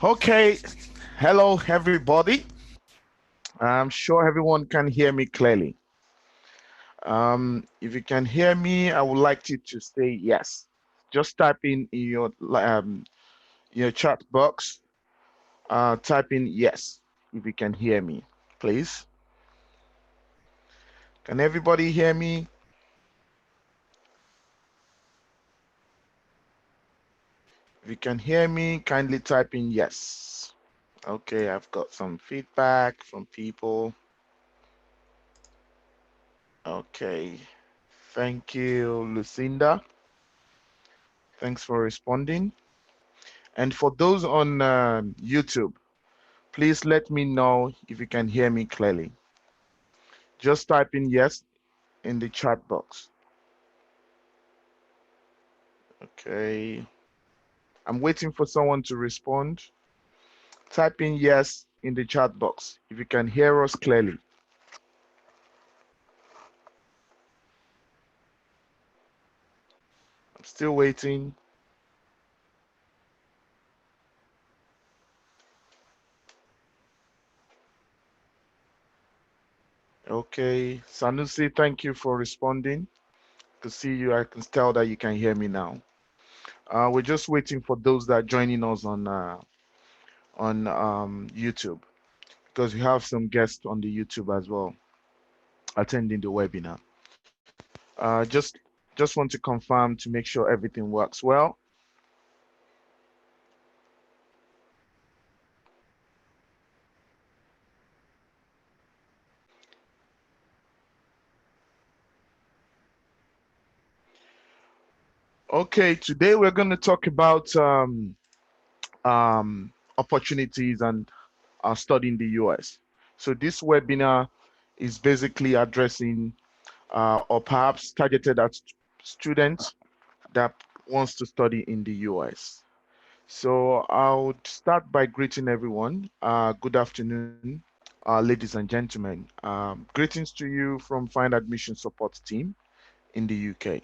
Okay, hello everybody. I'm sure everyone can hear me clearly. If you can hear me, I would like you to say yes. Just type in your chat box. Type in yes if you can hear me, please. Can everybody hear me? If you can hear me, kindly type in yes. Okay, I've got some feedback from people. Okay, thank you, Lucinda. Thanks for responding. And for those on YouTube, please let me know if you can hear me clearly. Just type in yes in the chat box. Okay. I'm waiting for someone to respond. Type in yes in the chat box if you can hear us clearly. I'm still waiting. Okay. Sanusi, thank you for responding. I can see you. I can tell that you can hear me now. We're just waiting for those that are joining us on YouTube, because we have some guests on the YouTube as well attending the webinar. Just want to confirm to make sure everything works well. Okay, today we're going to talk about opportunities and study in the US. So this webinar is basically addressing or perhaps targeted at students that wants to study in the US. So I would start by greeting everyone. Good afternoon, ladies and gentlemen. Greetings to you from Find Admission Support Team in the UK.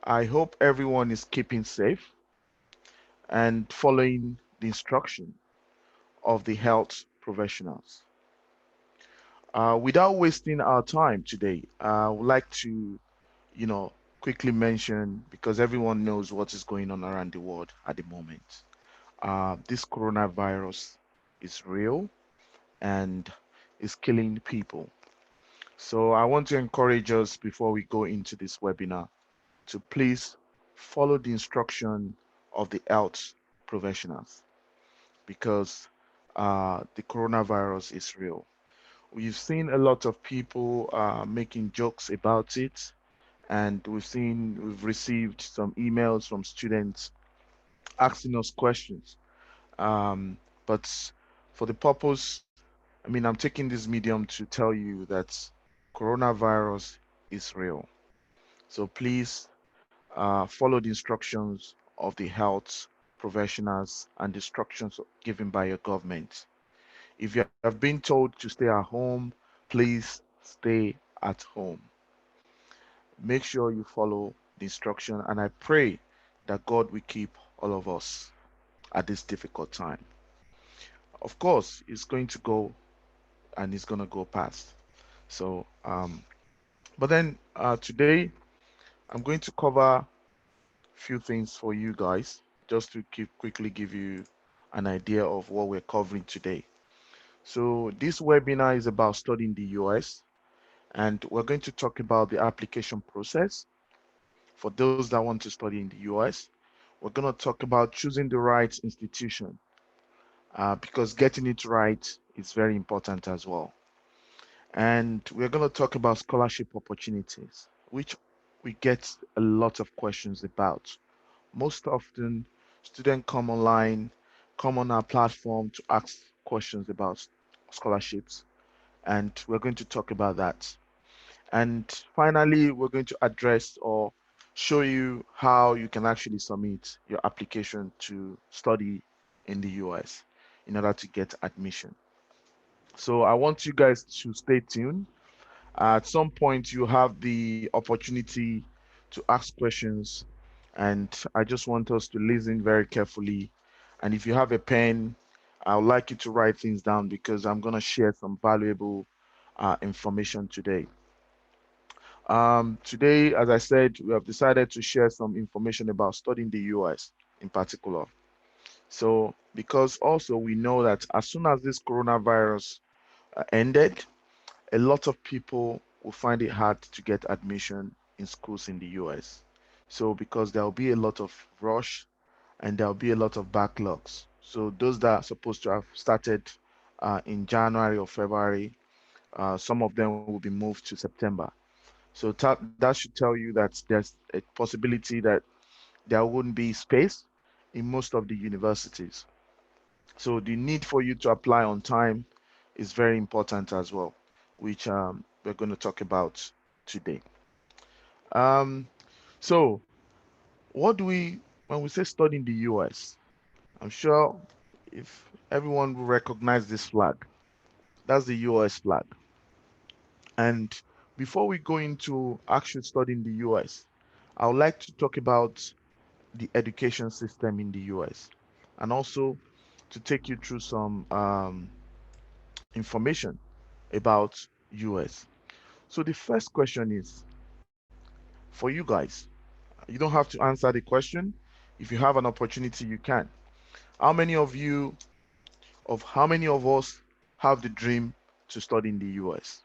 I hope everyone is keeping safe and following the instruction of the health professionals. Without wasting our time today, I would like to, you know, quickly mention, because everyone knows what is going on around the world at the moment. This coronavirus is real and is killing people. So I want to encourage us before we go into this webinar to please follow the instruction of the health professionals, because the coronavirus is real. We've seen a lot of people making jokes about it, and we've received some emails from students asking us questions. Um, but for the purpose, I mean, I'm taking this medium to tell you that coronavirus is real. So please follow the instructions of the health professionals and instructions given by your government. If you have been told to stay at home, please stay at home. Make sure you follow the instruction, and I pray that God will keep all of us at this difficult time. Of course, it's going to go and it's going to go past. So, but then today I'm going to cover a few things for you guys, just to quickly give you an idea of what we're covering today. So this webinar is about studying the US, and we're going to talk about the application process for those that want to study in the US. We're going to talk about choosing the right institution, because getting it right is very important as well. And we're going to talk about scholarship opportunities, which we get a lot of questions about. Most often, students come online, come on our platform to ask questions about scholarships, and we're going to talk about that. And finally, we're going to address or show you how you can actually submit your application to study in the US in order to get admission. So I want you guys to stay tuned. At some point, you have the opportunity to ask questions, and I just want us to listen very carefully And if you have a pen, I would like you to write things down because I'm going to share some valuable information today. Today, as I said, we have decided to share some information about studying the US in particular. So, because also we know that as soon as this coronavirus ended, a lot of people will find it hard to get admission in schools in the US. So, because there will be a lot of rush and there'll be a lot of backlogs. So, those that are supposed to have started in January or February, some of them will be moved to September. So, that should tell you that there's a possibility that there wouldn't be space in most of the universities. So the need for you to apply on time is very important as well, which we're going to talk about today. Um, so what do we, when we say study in the US, I'm sure if everyone will recognize this flag, that's the US flag. And before we go into actual study in the US, I would like to talk about the education system in the US and also to take you through some information about US. So the first question is for you guys. You don't have to answer the question. If you have an opportunity, you can. How many of you, of how many of us have the dream to study in the US?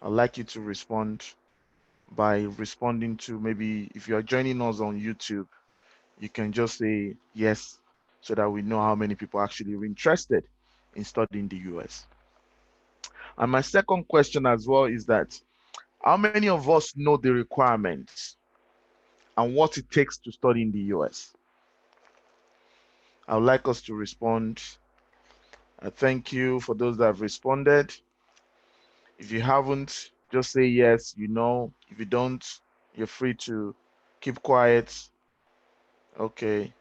I'd like you to respond by responding to, maybe if you are joining us on YouTube, you can just say yes so that we know how many people actually are interested in studying the US. And my second question as well is that how many of us know the requirements and what it takes to study in the US? I would like us to respond. Thank you for those that have responded. If you haven't, just say yes, you know. If you don't, you're free to keep quiet. Okay.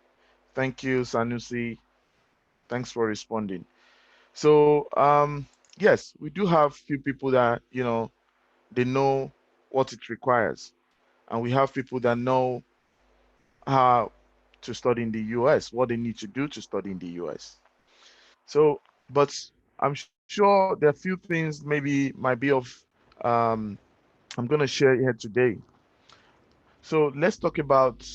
Thank you, Sanusi. Thanks for responding. So, yes, we do have few people that, they know what it requires. And we have people that know how to study in the US, what they need to do to study in the US. So, but I'm sure there are a few things maybe might be of um, I'm going to share here today. So let's talk about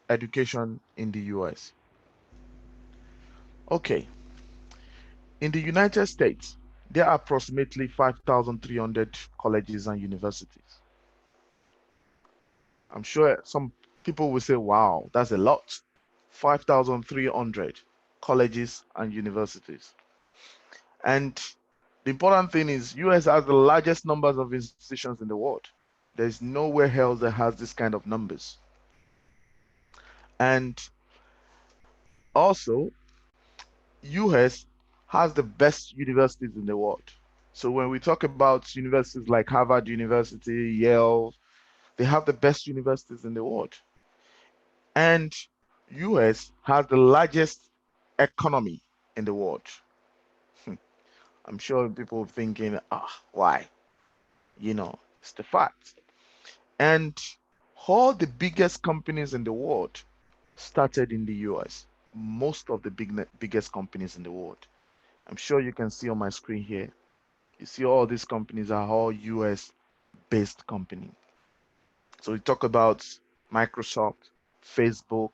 education in the US. Okay, in the United States, there are approximately 5,300 colleges and universities. I'm sure some people will say, wow, that's a lot. 5,300 colleges and universities. And the important thing is US has the largest numbers of institutions in the world. There's nowhere else that has this kind of numbers. And also, US has the best universities in the world. So when we talk about universities like Harvard University, Yale, they have the best universities in the world. And US has the largest economy in the world. I'm sure people are thinking, why? It's the fact. And all the biggest companies in the world started in the US. Most of the biggest companies in the world. I'm sure you can see on my screen here. You see all these companies are all US based companies. So we talk about Microsoft, Facebook,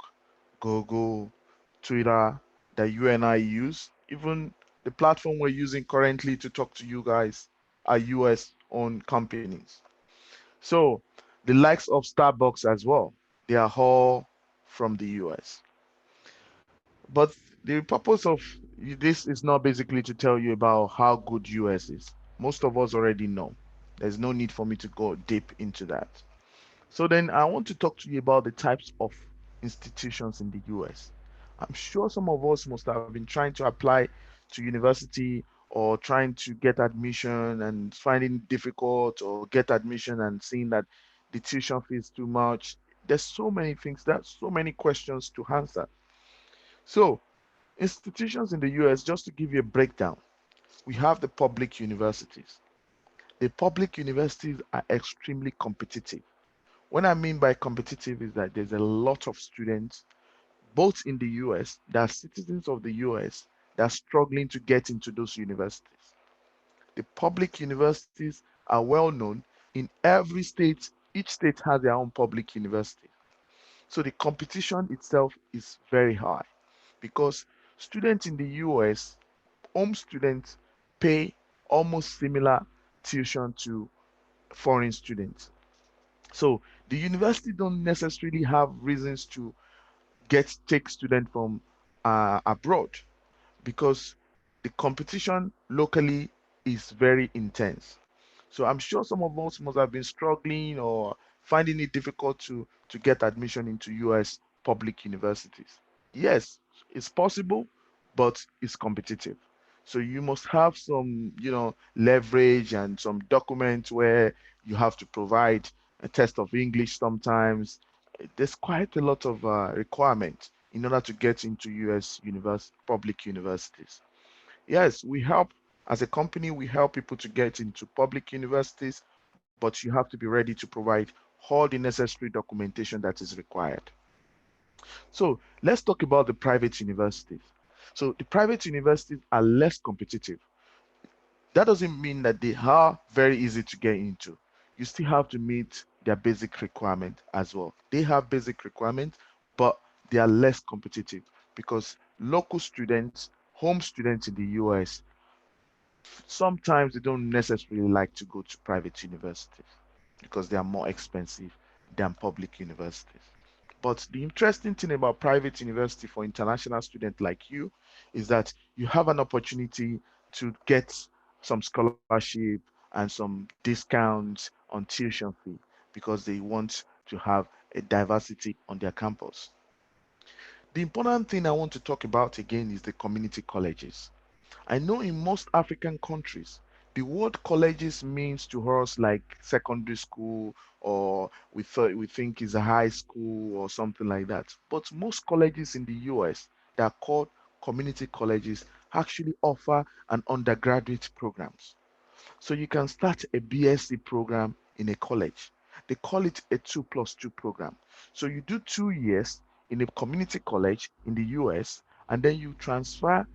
Google, Twitter that you and I use. Even the platform we're using currently to talk to you guys are US owned companies. So the likes of Starbucks as well, they are all from the US. But the purpose of this is not basically to tell you about how good US is. Most of us already know. There's no need for me to go deep into that. So then I want to talk to you about the types of institutions in the US. I'm sure some of us must have been trying to apply to university or trying to get admission and finding it difficult or get admission and seeing that the tuition fee is too much. There's so many things, there's so many questions to answer. So institutions in the US, just to give you a breakdown, we have the public universities. The public universities are extremely competitive. What I mean by competitive is that there's a lot of students, both in the US, that are citizens of the US, that are struggling to get into those universities. The public universities are well known in every state. Each state has their own public university. So the competition itself is very high because students in the US, home students, pay almost similar tuition to foreign students. So the university don't necessarily have reasons to get take students from abroad because the competition locally is very intense. So I'm sure some of us must have been struggling or finding it difficult to get admission into US public universities. Yes, it's possible, but it's competitive. So you must have some, leverage and some documents where you have to provide a test of English sometimes. There's quite a lot of requirements in order to get into US public universities. Yes, we help as a company, we help people to get into public universities, but you have to be ready to provide all the necessary documentation that is required. So let's talk about the private universities. So the private universities are less competitive. That doesn't mean that they are very easy to get into. You still have to meet their basic requirement as well. They have basic requirements, but they are less competitive because local students, home students in the US, sometimes they don't necessarily like to go to private universities because they are more expensive than public universities. But the interesting thing about private university for international students like you is that you have an opportunity to get some scholarship and some discounts on tuition fee because they want to have a diversity on their campus. The important thing I want to talk about again is the community colleges. I know in most African countries, the word colleges means to us like secondary school or we think is a high school or something like that. But most colleges in the US that are called community colleges actually offer an undergraduate programs. So you can start a BSc program in a college. They call it a 2+2 program. So you do 2 years in a community college in the US and then you transfer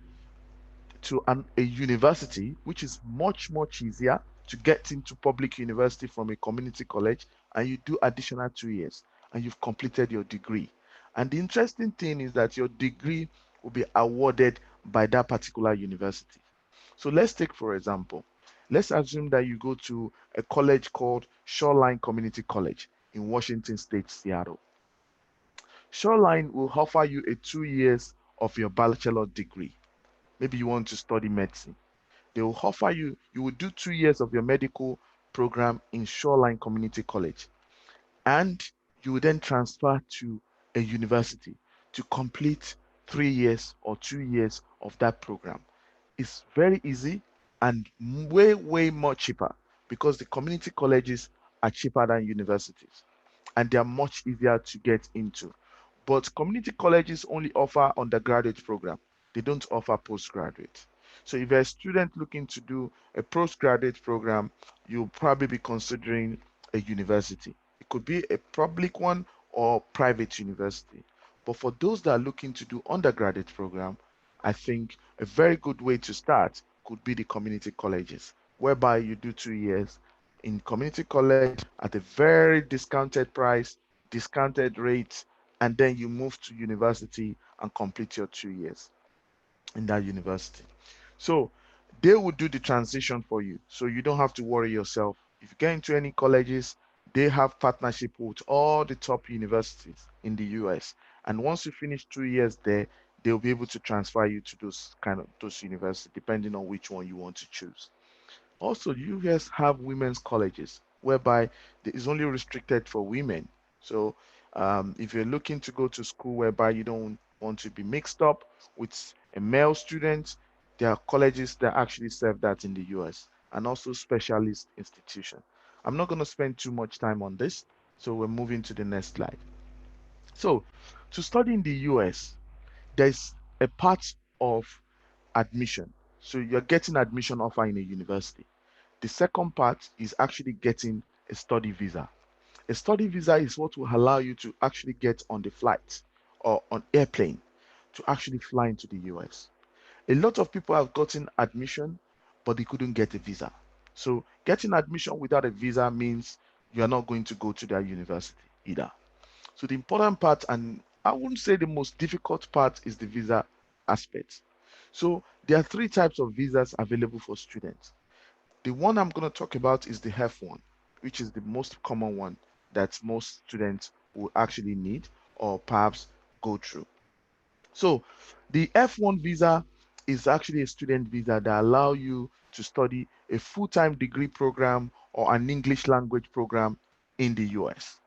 to a university, which is much, much easier to get into public university from a community college, and you do additional 2 years and you've completed your degree. And the interesting thing is that your degree will be awarded by that particular university. So let's take, for example, let's assume that you go to a college called Shoreline Community College in Washington State, Seattle. Shoreline will offer you a 2 years of your bachelor degree. Maybe you want to study medicine. They will offer you, you will do 2 years of your medical program in Shoreline Community College. And you will then transfer to a university to complete 3 years or 2 years of that program. It's very easy and way, way more cheaper because the community colleges are cheaper than universities and they are much easier to get into. But community colleges only offer undergraduate program. They don't offer postgraduate. So if you're a student looking to do a postgraduate program, you'll probably be considering a university. It could be a public one or private university. But for those that are looking to do undergraduate program, I think a very good way to start could be the community colleges, whereby you do 2 years in community college at a very discounted price, discounted rates, and then you move to university and complete your 2 years in that university. So they will do the transition for you. So you don't have to worry yourself. If you get into any colleges, they have partnership with all the top universities in the US. And once you finish 2 years there, they'll be able to transfer you to those universities, depending on which one you want to choose. Also, you guys have women's colleges whereby it is only restricted for women. So, if you're looking to go to school whereby you don't want to be mixed up with a male student, there are colleges that actually serve that in the US and also specialist institution. I'm not going to spend too much time on this, so we're moving to the next slide. So, to study in the US, there's a part of admission. So, you're getting admission offer in a university. The second part is actually getting a study visa. A study visa is what will allow you to actually get on the flight or on airplane to actually fly into the US. A lot of people have gotten admission, but they couldn't get a visa. So getting admission without a visa means you are not going to go to that university either. So the important part, and I wouldn't say the most difficult part, is the visa aspect. So there are three types of visas available for students. The one I'm going to talk about is the F1, which is the most common one that most students will actually need or perhaps go through. So the F1 visa is actually a student visa that allow you to study a full-time degree program or an English language program in the US.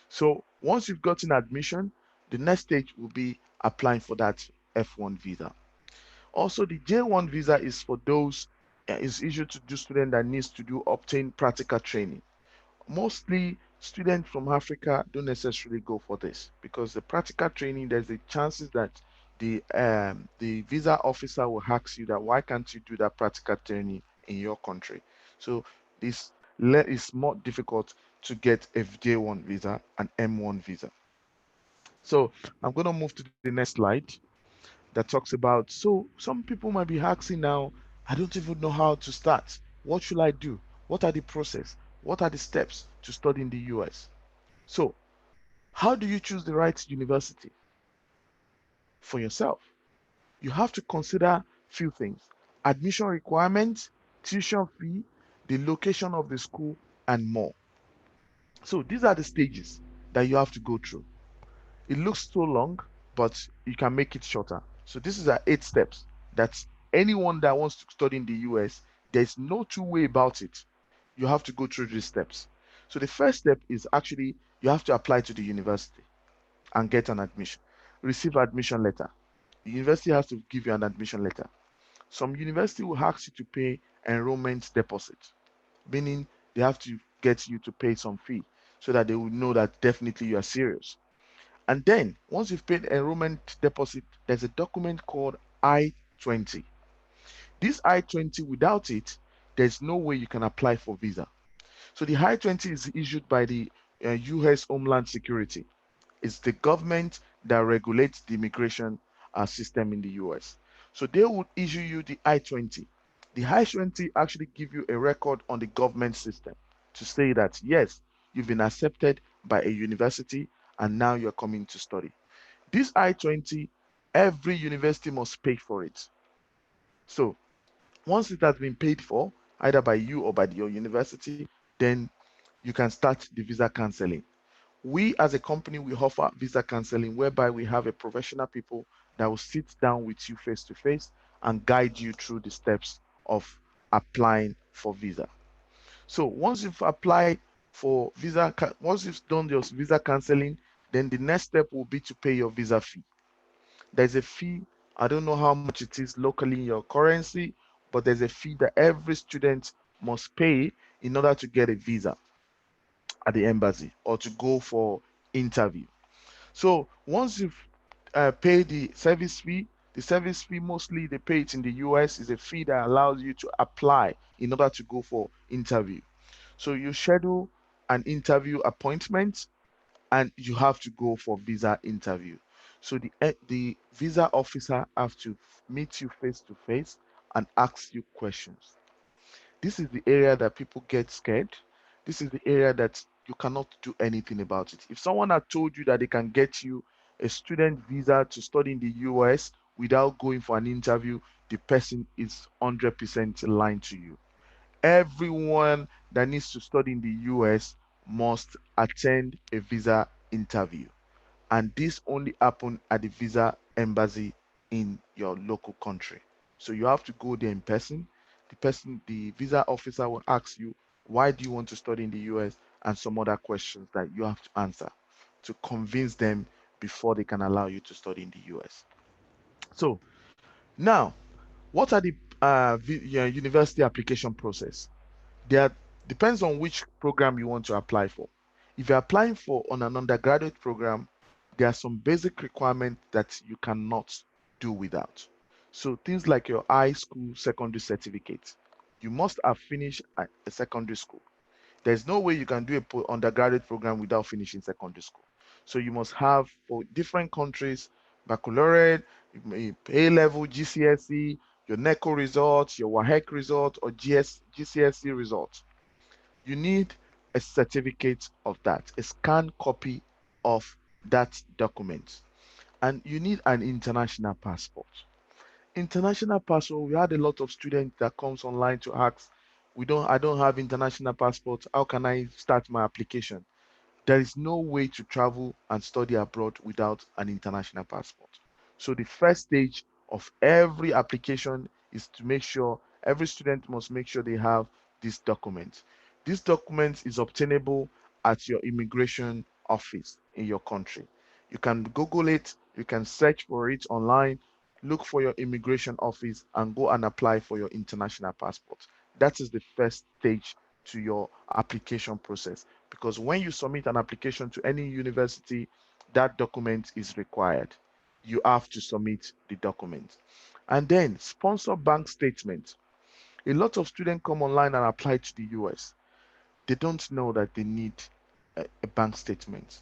So once you've gotten admission, the next stage will be applying for that F1 visa. Also, the J1 visa is for those is issued to do student that needs to do obtain practical training. Mostly students from Africa don't necessarily go for this because the practical training, there's a chances that the visa officer will ask you that why can't you do that practical training in your country. So this is more difficult to get a J1 visa and M1 visa. So I'm going to move to the next slide that talks about, so some people might be asking now, I don't even know how to start. What should I do? What are the process? What are the steps to study in the US? So how do you choose the right university for yourself? You have to consider few things: admission requirements, tuition fee, the location of the school, and more. So these are the stages that you have to go through. It looks so long, but you can make it shorter. So this is our 8 steps that anyone that wants to study in the US, there's no two way about it. You have to go through these steps. So the first step is actually you have to apply to the university and get an admission. Receive admission letter. The university has to give you an admission letter. Some university will ask you to pay enrollment deposit, meaning they have to get you to pay some fee so that they will know that definitely you are serious. And then once you've paid enrollment deposit, there's a document called I-20. This I-20, without it, there's no way you can apply for visa. So the I-20 is issued by the US Homeland Security. It's the government that regulates the immigration system in the US. So they would issue you the I-20. The I-20 actually give you a record on the government system to say that yes, you've been accepted by a university and now you're coming to study. This I-20, every university must pay for it. So once it has been paid for, either by you or by your university, then you can start the visa counseling. We as a company, we offer visa counseling whereby we have a professional people that will sit down with you face to face and guide you through the steps of applying for visa. So once you've applied for visa, once you've done your visa counseling, then the next step will be to pay your visa fee. There's a fee. I don't know how much it is locally in your currency, but there's a fee that every student must pay in order to get a visa at the embassy or to go for interview. So once you've paid the service fee mostly they pay it in the US is a fee that allows you to apply in order to go for interview. So you schedule an interview appointment and you have to go for visa interview. So the visa officer have to meet you face to face and ask you questions. This is the area that people get scared. This is the area that you cannot do anything about it. If someone had told you that they can get you a student visa to study in the US without going for an interview, the person is 100% lying to you. Everyone that needs to study in the US must attend a visa interview, and this only happen at the visa embassy in your local country. So you have to go there in person. The visa officer will ask you, why do you want to study in the US, and some other questions that you have to answer to convince them before they can allow you to study in the US. So now, what are the university application process? There depends on which program you want to apply for. If you're applying for on an undergraduate program, there are some basic requirements that you cannot do without. So things like your high school secondary certificate. You must have finished a secondary school. There's no way you can do a undergraduate program without finishing secondary school. So you must have, for different countries, baccalaureate, A level, GCSE, your NECO results, your WAHEC result, or GCSE results. You need a certificate of that, a scanned copy of that document. And you need an international passport. International passport, we had a lot of students that comes online to ask, I don't have international passport. How can I start my application? There is no way to travel and study abroad without an international passport. So the first stage of every application is to make sure every student must make sure they have this document. This document is obtainable at your immigration office in your country. You can Google it, you can search for it online, look for your immigration office, and go and apply for your international passport. That is the first stage to your application process, because when you submit an application to any university, that document is required. You have to submit the document. And then sponsor bank statement. A lot of students come online and apply to the US. They don't know that they need a bank statement.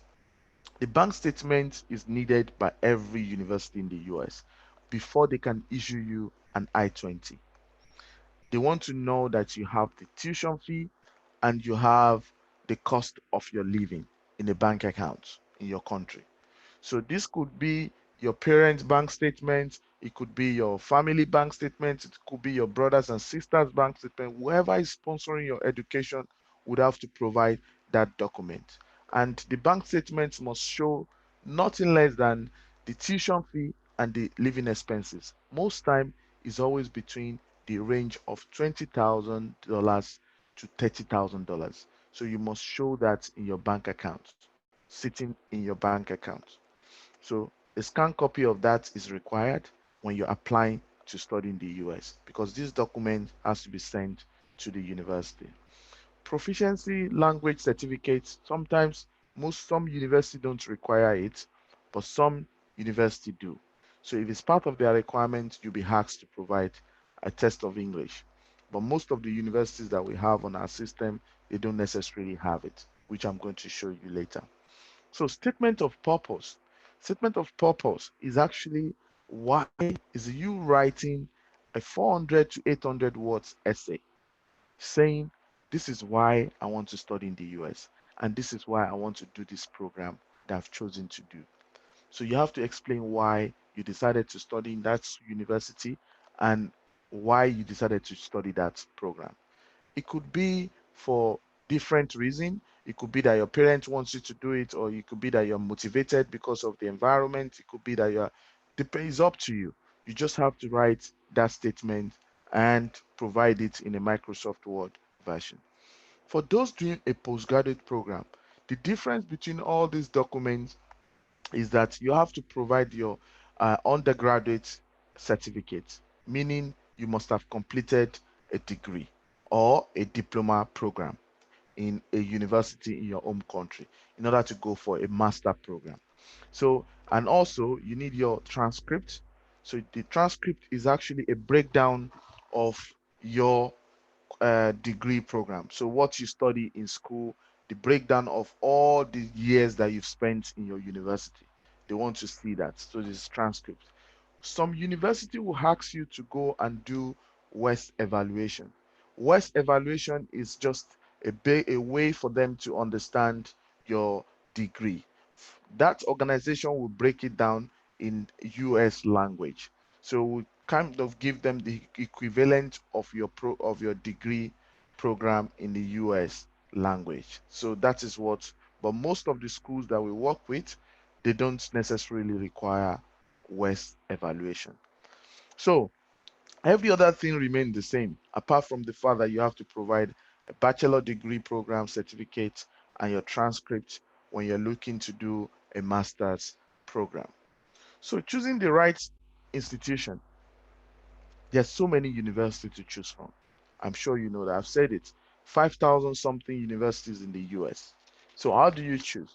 The bank statement is needed by every university in the US before they can issue you an I-20. They want to know that you have the tuition fee and you have the cost of your living in a bank account in your country. So this could be your parents' bank statement, it could be your family bank statement, it could be your brothers and sisters' bank statement. Whoever is sponsoring your education would have to provide that document. And the bank statement must show nothing less than the tuition fee and the living expenses. Most time is always between the range of $20,000 to $30,000. So you must show that in your bank account, sitting in your bank account. So a scanned copy of that is required when you're applying to study in the US, because this document has to be sent to the university. Proficiency language certificates, sometimes some university don't require it, but some university do. So if it's part of their requirement, you'll be asked to provide a test of English. But most of the universities that we have on our system, they don't necessarily have it, which I'm going to show you later. So statement of purpose. Statement of purpose is actually why is you writing a 400 to 800 words essay saying this is why I want to study in the US and this is why I want to do this program that I've chosen to do. So you have to explain why you decided to study in that university and why you decided to study that program. It could be for different reason. It could be that your parents wants you to do it, or it could be that you're motivated because of the environment. It could be that you're depends up to you. You just have to write that statement and provide it in a Microsoft Word version. For those doing a postgraduate program, the difference between all these documents is that you have to provide your undergraduate certificate, meaning you must have completed a degree or a diploma program in a university in your home country in order to go for a master program. So, and also you need your transcript. So the transcript is actually a breakdown of your degree program. So what you study in school, the breakdown of all the years that you've spent in your university. They want to see that. So this is transcript. Some university will ask you to go and do West evaluation. West evaluation is just a way for them to understand your degree. That organization will break it down in US language. So we kind of give them the equivalent of of your degree program in the US language. So that is what, but most of the schools that we work with, they don't necessarily require West evaluation. So every other thing remains the same, apart from the fact that you have to provide a bachelor degree program certificate and your transcript when you're looking to do a master's program. So choosing the right institution, there's so many universities to choose from. I'm sure you know that. I've said it. 5,000 something universities in the US. So how do you choose?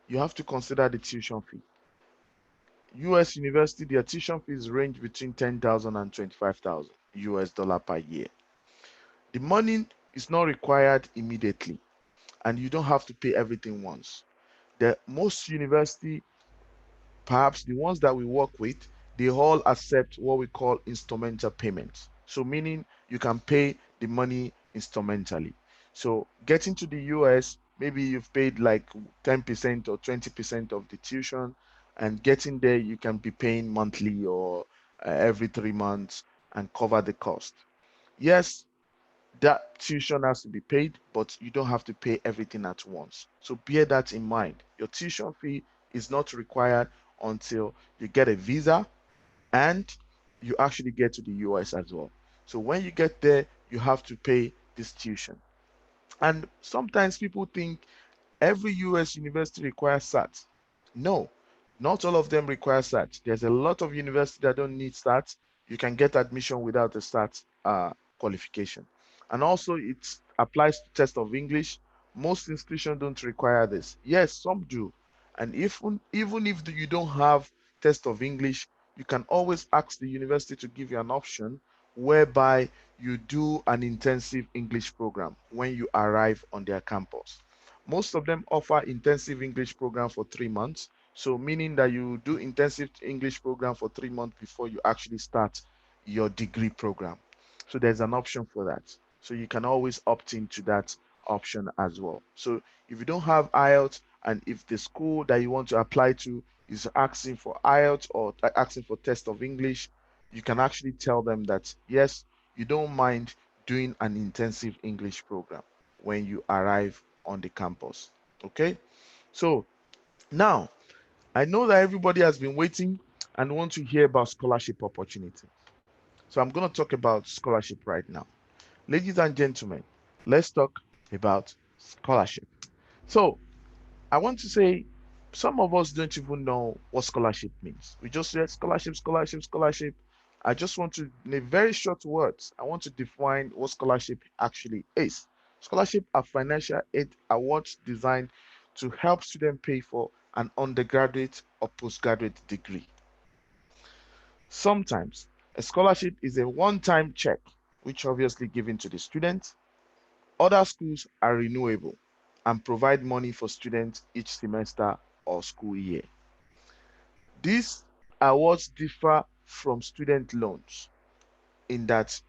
You have to consider the tuition fee. US university, their tuition fees range between 10,000 and 25,000 US dollar per year. The money is not required immediately. and you don't have to pay everything once. The most university, perhaps the ones that we work with, they all accept what we call instrumental payments. So meaning you can pay the money instrumentally. So getting to the US, maybe you've paid like 10% or 20% of the tuition, and getting there you can be paying monthly or every 3 months and cover the cost. Yes, that tuition has to be paid, but you don't have to pay everything at once. So bear that in mind. Your tuition fee is not required until you get a visa and you actually get to the US as well. So when you get there, you have to pay this tuition. And sometimes people think every US university requires SAT. No, not all of them require SAT. There's a lot of universities that don't need SAT. You can get admission without a SAT qualification. And also, it applies to test of English. Most institutions don't require this. Yes, some do. And even if you don't have test of English, you can always ask the university to give you an option whereby you do an intensive English program when you arrive on their campus. Most of them offer intensive English program for 3 months. So meaning that you do intensive English program for 3 months before you actually start your degree program. So there's an option for that. So you can always opt into that option as well. So if you don't have IELTS and if the school that you want to apply to is asking for IELTS or asking for test of English, you can actually tell them that yes, you don't mind doing an intensive English program when you arrive on the campus. Okay, so now I know that everybody has been waiting and want to hear about scholarship opportunity. So I'm going to talk about scholarship right now. Ladies and gentlemen, let's talk about scholarship. So I want to say some of us don't even know what scholarship means. We just say scholarship, scholarship, scholarship. I just want to, in a very short words, I want to define what scholarship actually is. Scholarship are financial aid awards designed to help students pay for an undergraduate or postgraduate degree. Sometimes a scholarship is a one-time check, which obviously given to the student. Other schools are renewable and provide money for students each semester or school year. These awards differ from student loans in that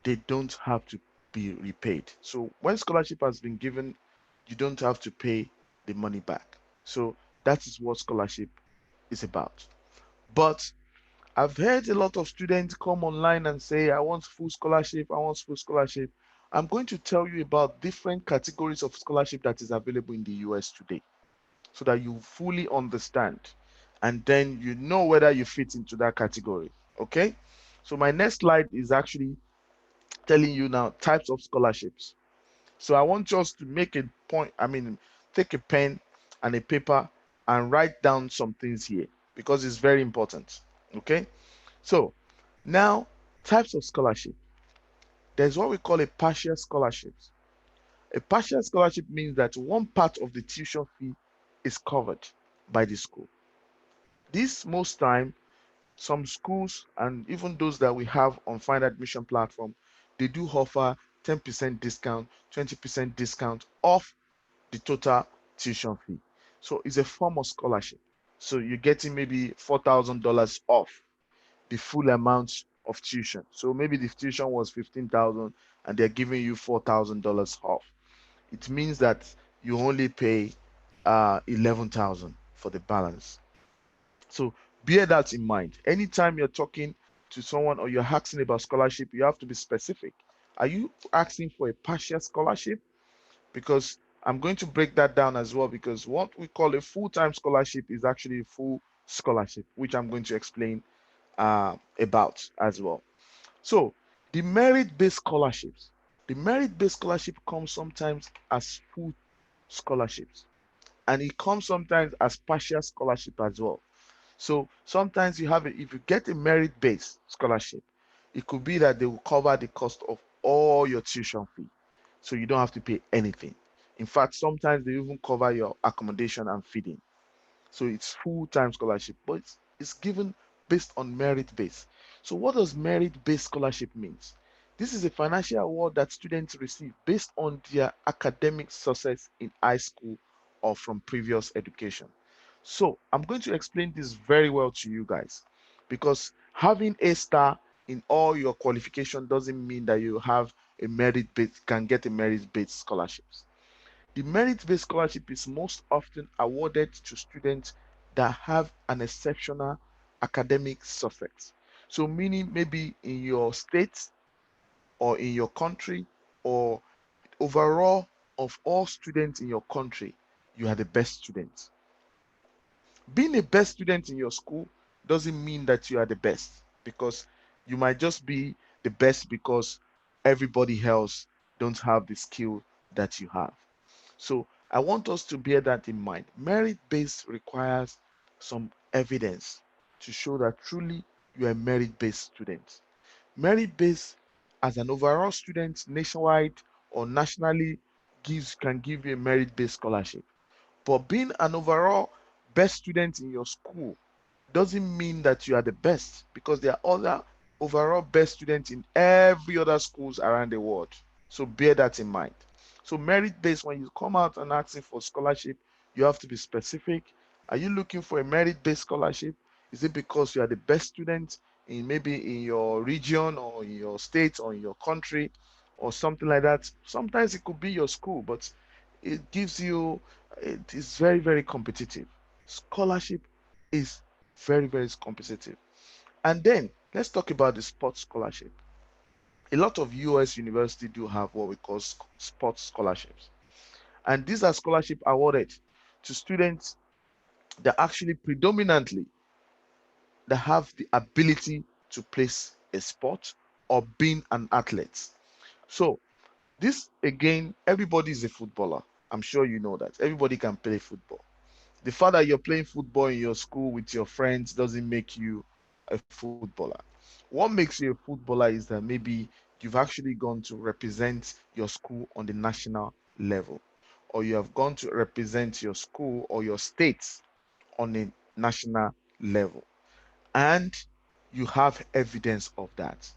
they don't have to be repaid. So when scholarship has been given, you don't have to pay the money back. So that is what scholarship is about. But I've heard a lot of students come online and say, I want full scholarship, I want full scholarship. I'm going to tell you about different categories of scholarship that is available in the US today so that you fully understand and then you know whether you fit into that category. Okay? So my next slide is actually telling you now types of scholarships. So I want us to make a point, take a pen and a paper and write down some things here because it's very important. Okay? So now, types of scholarship. There's what we call a partial scholarship. A partial scholarship means that one part of the tuition fee is covered by the school. This most time, some schools and even those that we have on Find Admission platform, they do offer 10% discount, 20% discount off the total tuition fee. So it's a form of scholarship. So you're getting maybe $4,000 off the full amount of tuition. So maybe the tuition was 15,000 and they're giving you $4,000 off. It means that you only pay 11,000 for the balance. So bear that in mind. Anytime you're talking to someone or you're asking about scholarship, you have to be specific. Are you asking for a partial scholarship? Because I'm going to break that down as well because what we call a full-time scholarship is actually a full scholarship, which I'm going to explain about as well. So the merit-based scholarships, the merit-based scholarship comes sometimes as full scholarships, and it comes sometimes as partial scholarship as well. So sometimes you have if you get a merit-based scholarship, it could be that they will cover the cost of all your tuition fee, so you don't have to pay anything. In fact, sometimes they even cover your accommodation and feeding. So it's full-time scholarship, but it's given based on merit base. So what does merit-based scholarship means? This is a financial award that students receive based on their academic success in high school or from previous education. So I'm going to explain this very well to you guys, because having a star in all your qualification doesn't mean that you have a merit based can get a merit based scholarships. The merit based scholarship is most often awarded to students that have an exceptional academic success. So meaning maybe in your state or in your country, or overall of all students in your country, you are the best student. Being a best student in your school doesn't mean that you are the best, because you might just be the best because everybody else don't have the skill that you have. So I want us to bear that in mind. Merit based requires some evidence to show that truly you are a merit based student. Merit based as an overall student nationwide or nationally can give you a merit based scholarship. But being an overall best student in your school doesn't mean that you are the best, because there are other overall best students in every other schools around the world. So bear that in mind. So merit based, when you come out and asking for scholarship, you have to be specific. Are you looking for a merit based scholarship? Is it because you are the best student in maybe in your region or in your state or in your country or something like that? Sometimes it could be your school, but it is very, very competitive. Scholarship is very, very competitive. And then let's talk about the sports scholarship. A lot of US universities do have what we call sports scholarships. And these are scholarships awarded to students that actually predominantly that have the ability to play a sport or being an athlete. So this again, everybody is a footballer. I'm sure you know that. Everybody can play football. The fact that you're playing football in your school with your friends doesn't make you a footballer. What makes you a footballer is that maybe you've actually gone to represent your school on the national level, or you have gone to represent your school or your state on a national level, and you have evidence of that,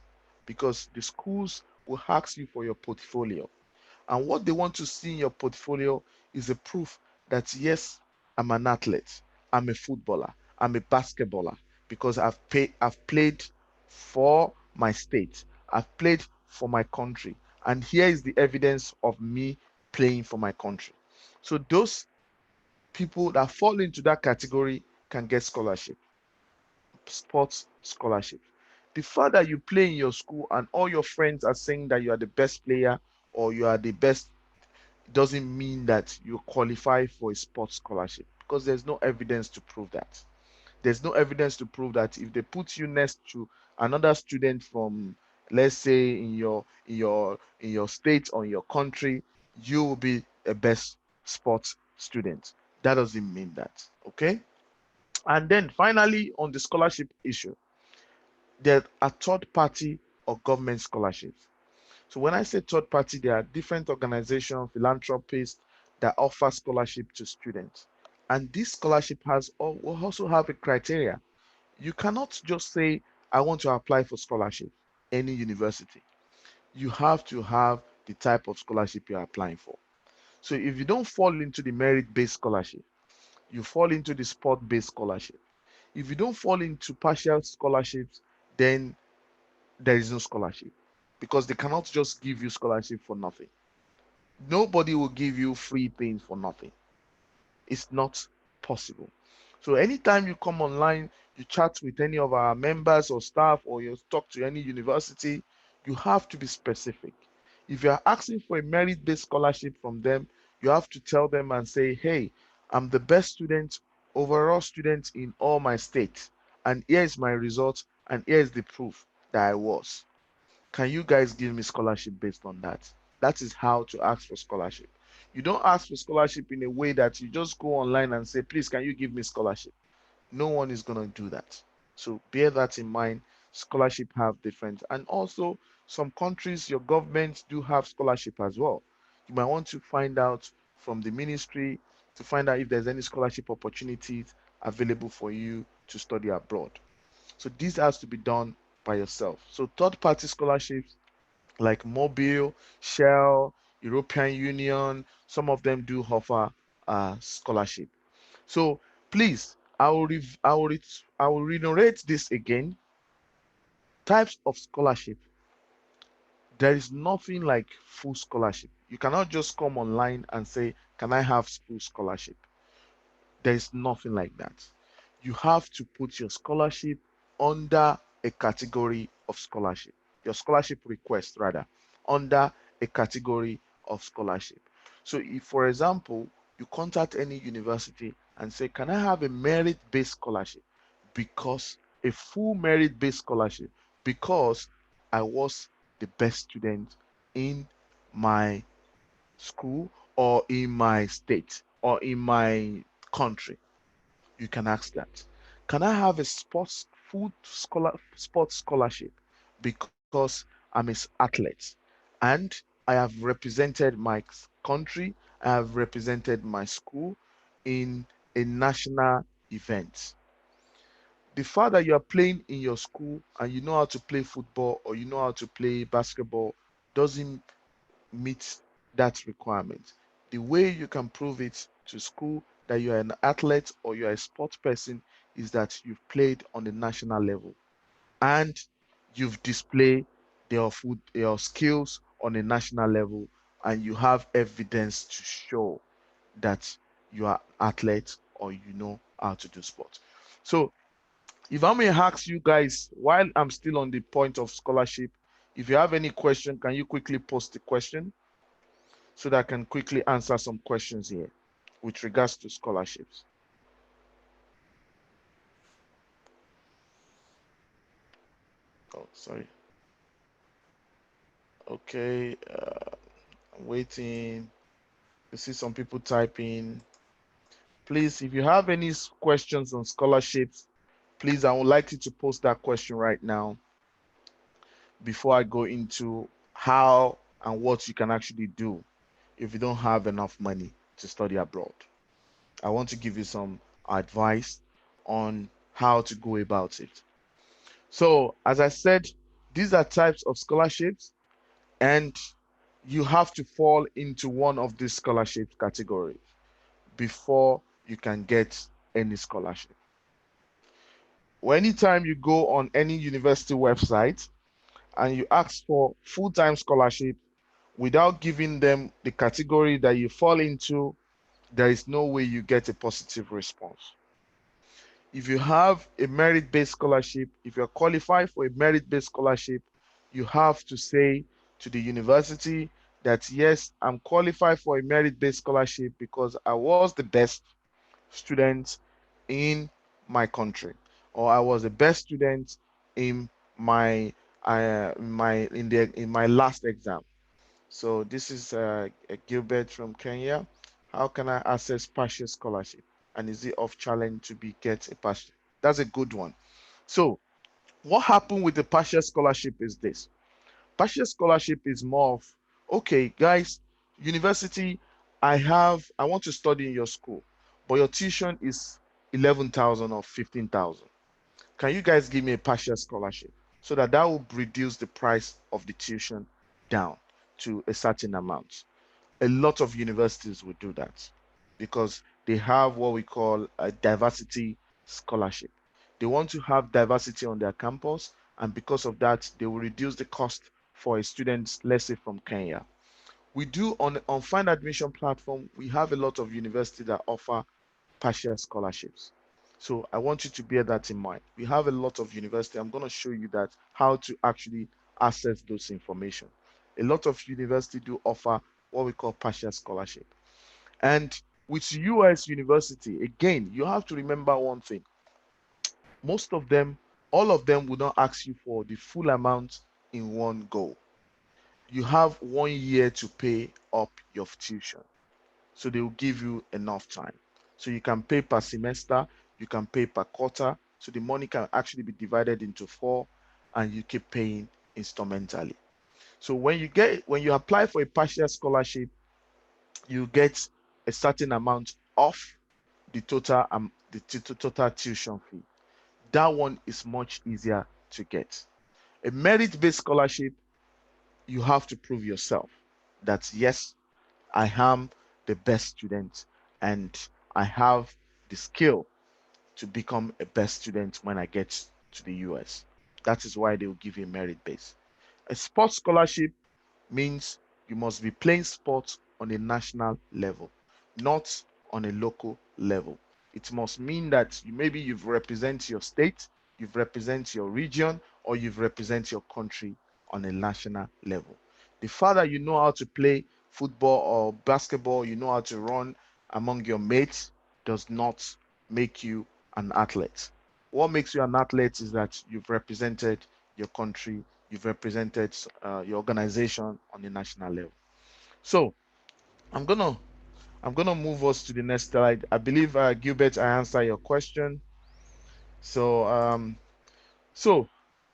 because the schools will ask you for your portfolio. And what they want to see in your portfolio is a proof that yes, I'm an athlete, I'm a footballer, I'm a basketballer, because I've played for my state, I've played for my country, and here is the evidence of me playing for my country. So those people that fall into that category can get scholarship, sports scholarship. The fact that you play in your school and all your friends are saying that you are the best player or you are the best doesn't mean that you qualify for a sports scholarship, because there's no evidence to prove that. There's no evidence to prove that if they put you next to another student from, let's say, in your state or in your country, you will be a best sports student. That doesn't mean that. Okay. And then finally, on the scholarship issue, there are third party or government scholarships. So when I say third party, there are different organizations, philanthropists that offer scholarship to students. And this scholarship will also have a criteria. You cannot just say, I want to apply for scholarship, any university. You have to have the type of scholarship you're applying for. So if you don't fall into the merit-based scholarship, you fall into the sport-based scholarship. If you don't fall into partial scholarships, then there is no scholarship, because they cannot just give you scholarship for nothing. Nobody will give you free things for nothing. It's not possible. So anytime you come online, you chat with any of our members or staff, or you talk to any university, you have to be specific. If you are asking for a merit-based scholarship from them, you have to tell them and say, hey, I'm the best student, overall student in all my states, and here is my result, and here is the proof that I was. Can you guys give me scholarship based on that? That is how to ask for scholarship. You don't ask for scholarship in a way that you just go online and say, please, can you give me scholarship? No one is going to do that. So bear that in mind. Scholarship have different, and also some countries, your government do have scholarship as well. You might want to find out from the ministry to find out if there's any scholarship opportunities available for you to study abroad. So this has to be done by yourself. So third party scholarships like Mobile, Shell, European Union. Some of them do offer scholarship. So please, I will reiterate this again. Types of scholarship. There is nothing like full scholarship. You cannot just come online and say, "Can I have full scholarship?" There is nothing like that. You have to put your scholarship under a category of scholarship, your scholarship request rather, under a category of scholarship. So, if, for example, you contact any university and say, "Can I have a merit based scholarship?" Because a full merit based scholarship, because I was the best student in my school or in my state or in my country, you can ask that. Can I have a sports scholarship because I'm an athlete and I have represented my country, I have represented my school in a national event. The fact that you are playing in your school and you know how to play football or you know how to play basketball doesn't meet that requirement. The way you can prove it to school that you are an athlete or you are a sports person is that you've played on the national level and you've displayed your skills on a national level and you have evidence to show that you are an athlete or you know how to do sports. So if I may ask you guys, while I'm still on the point of scholarship, if you have any question, can you quickly post the question so that I can quickly answer some questions here with regards to scholarships? Oh, sorry. Okay, I'm waiting. You see some people typing. Please, if you have any questions on scholarships, please, I would like you to post that question right now before I go into how and what you can actually do if you don't have enough money to study abroad. I want to give you some advice on how to go about it. So, as I said, these are types of scholarships, and you have to fall into one of these scholarship categories before you can get any scholarship. Or anytime you go on any university website and you ask for full-time scholarship without giving them the category that you fall into, there is no way you get a positive response. If you have a merit-based scholarship, if you're qualified for a merit-based scholarship, you have to say to the university that yes, I'm qualified for a merit-based scholarship because I was the best student in my country, or I was the best student in my in my last exam. So this is Gilbert from Kenya. How can I access partial scholarship? And is it off challenge to be get a partial? That's a good one. So what happened with the partial scholarship is this. Partial scholarship is more of, okay, guys, university, I want to study in your school, but your tuition is 11,000 or 15,000. Can you guys give me a partial scholarship so that that will reduce the price of the tuition down to a certain amount? A lot of universities will do that because they have what we call a diversity scholarship. They want to have diversity on their campus, and because of that, they will reduce the cost for a student, let's say from Kenya. We do on Find Admission platform, we have a lot of universities that offer partial scholarships. So I want you to bear that in mind. We have a lot of university. I'm going to show you that how to actually access those information. A lot of university do offer what we call partial scholarship. And with US university, again, you have to remember one thing. Most of them, all of them will not ask you for the full amount in one go. You have 1 year to pay up your tuition. So they will give you enough time. So you can pay per semester, you can pay per quarter. So the money can actually be divided into four and you keep paying instrumentally. So when you apply for a partial scholarship, you get a certain amount off the total tuition fee. That one is much easier to get. A merit-based scholarship, you have to prove yourself that yes, I am the best student and I have the skill to become a best student when I get to the US. That is why they will give you a merit base. A sports scholarship means you must be playing sports on a national level, not on a local level. It must mean that maybe you've represent your state, you've represent your region, or you've represent your country on a national level. The fact that you know how to play football or basketball, you know how to run among your mates, does not make you an athlete. What makes you an athlete is that you've represented your country, you've represented your organization on the national level. So I'm gonna I'm gonna move us to the next slide. I believe Gilbert, I answer your question. So so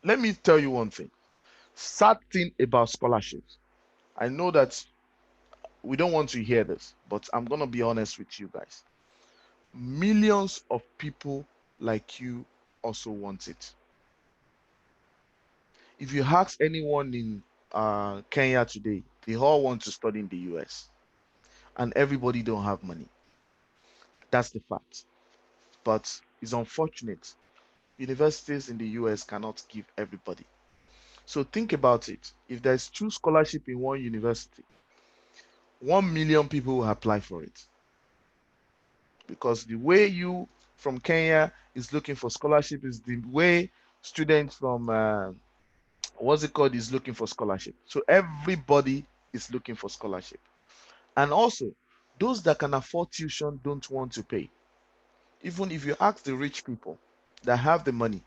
let me tell you one thing. Sad thing about scholarships. I know that we don't want to hear this, but I'm gonna be honest with you guys. Millions of people like you also want it. If you ask anyone in Kenya today, they all want to study in the US, and everybody don't have money. That's the fact. But it's unfortunate. Universities in the US cannot give everybody. So think about it. If there's two scholarship in one university, 1 million people will apply for it. Because the way you from Kenya is looking for scholarship is the way students from what's it called is looking for scholarship. So everybody is looking for scholarship. And also, those that can afford tuition don't want to pay. Even if you ask the rich people that have the money,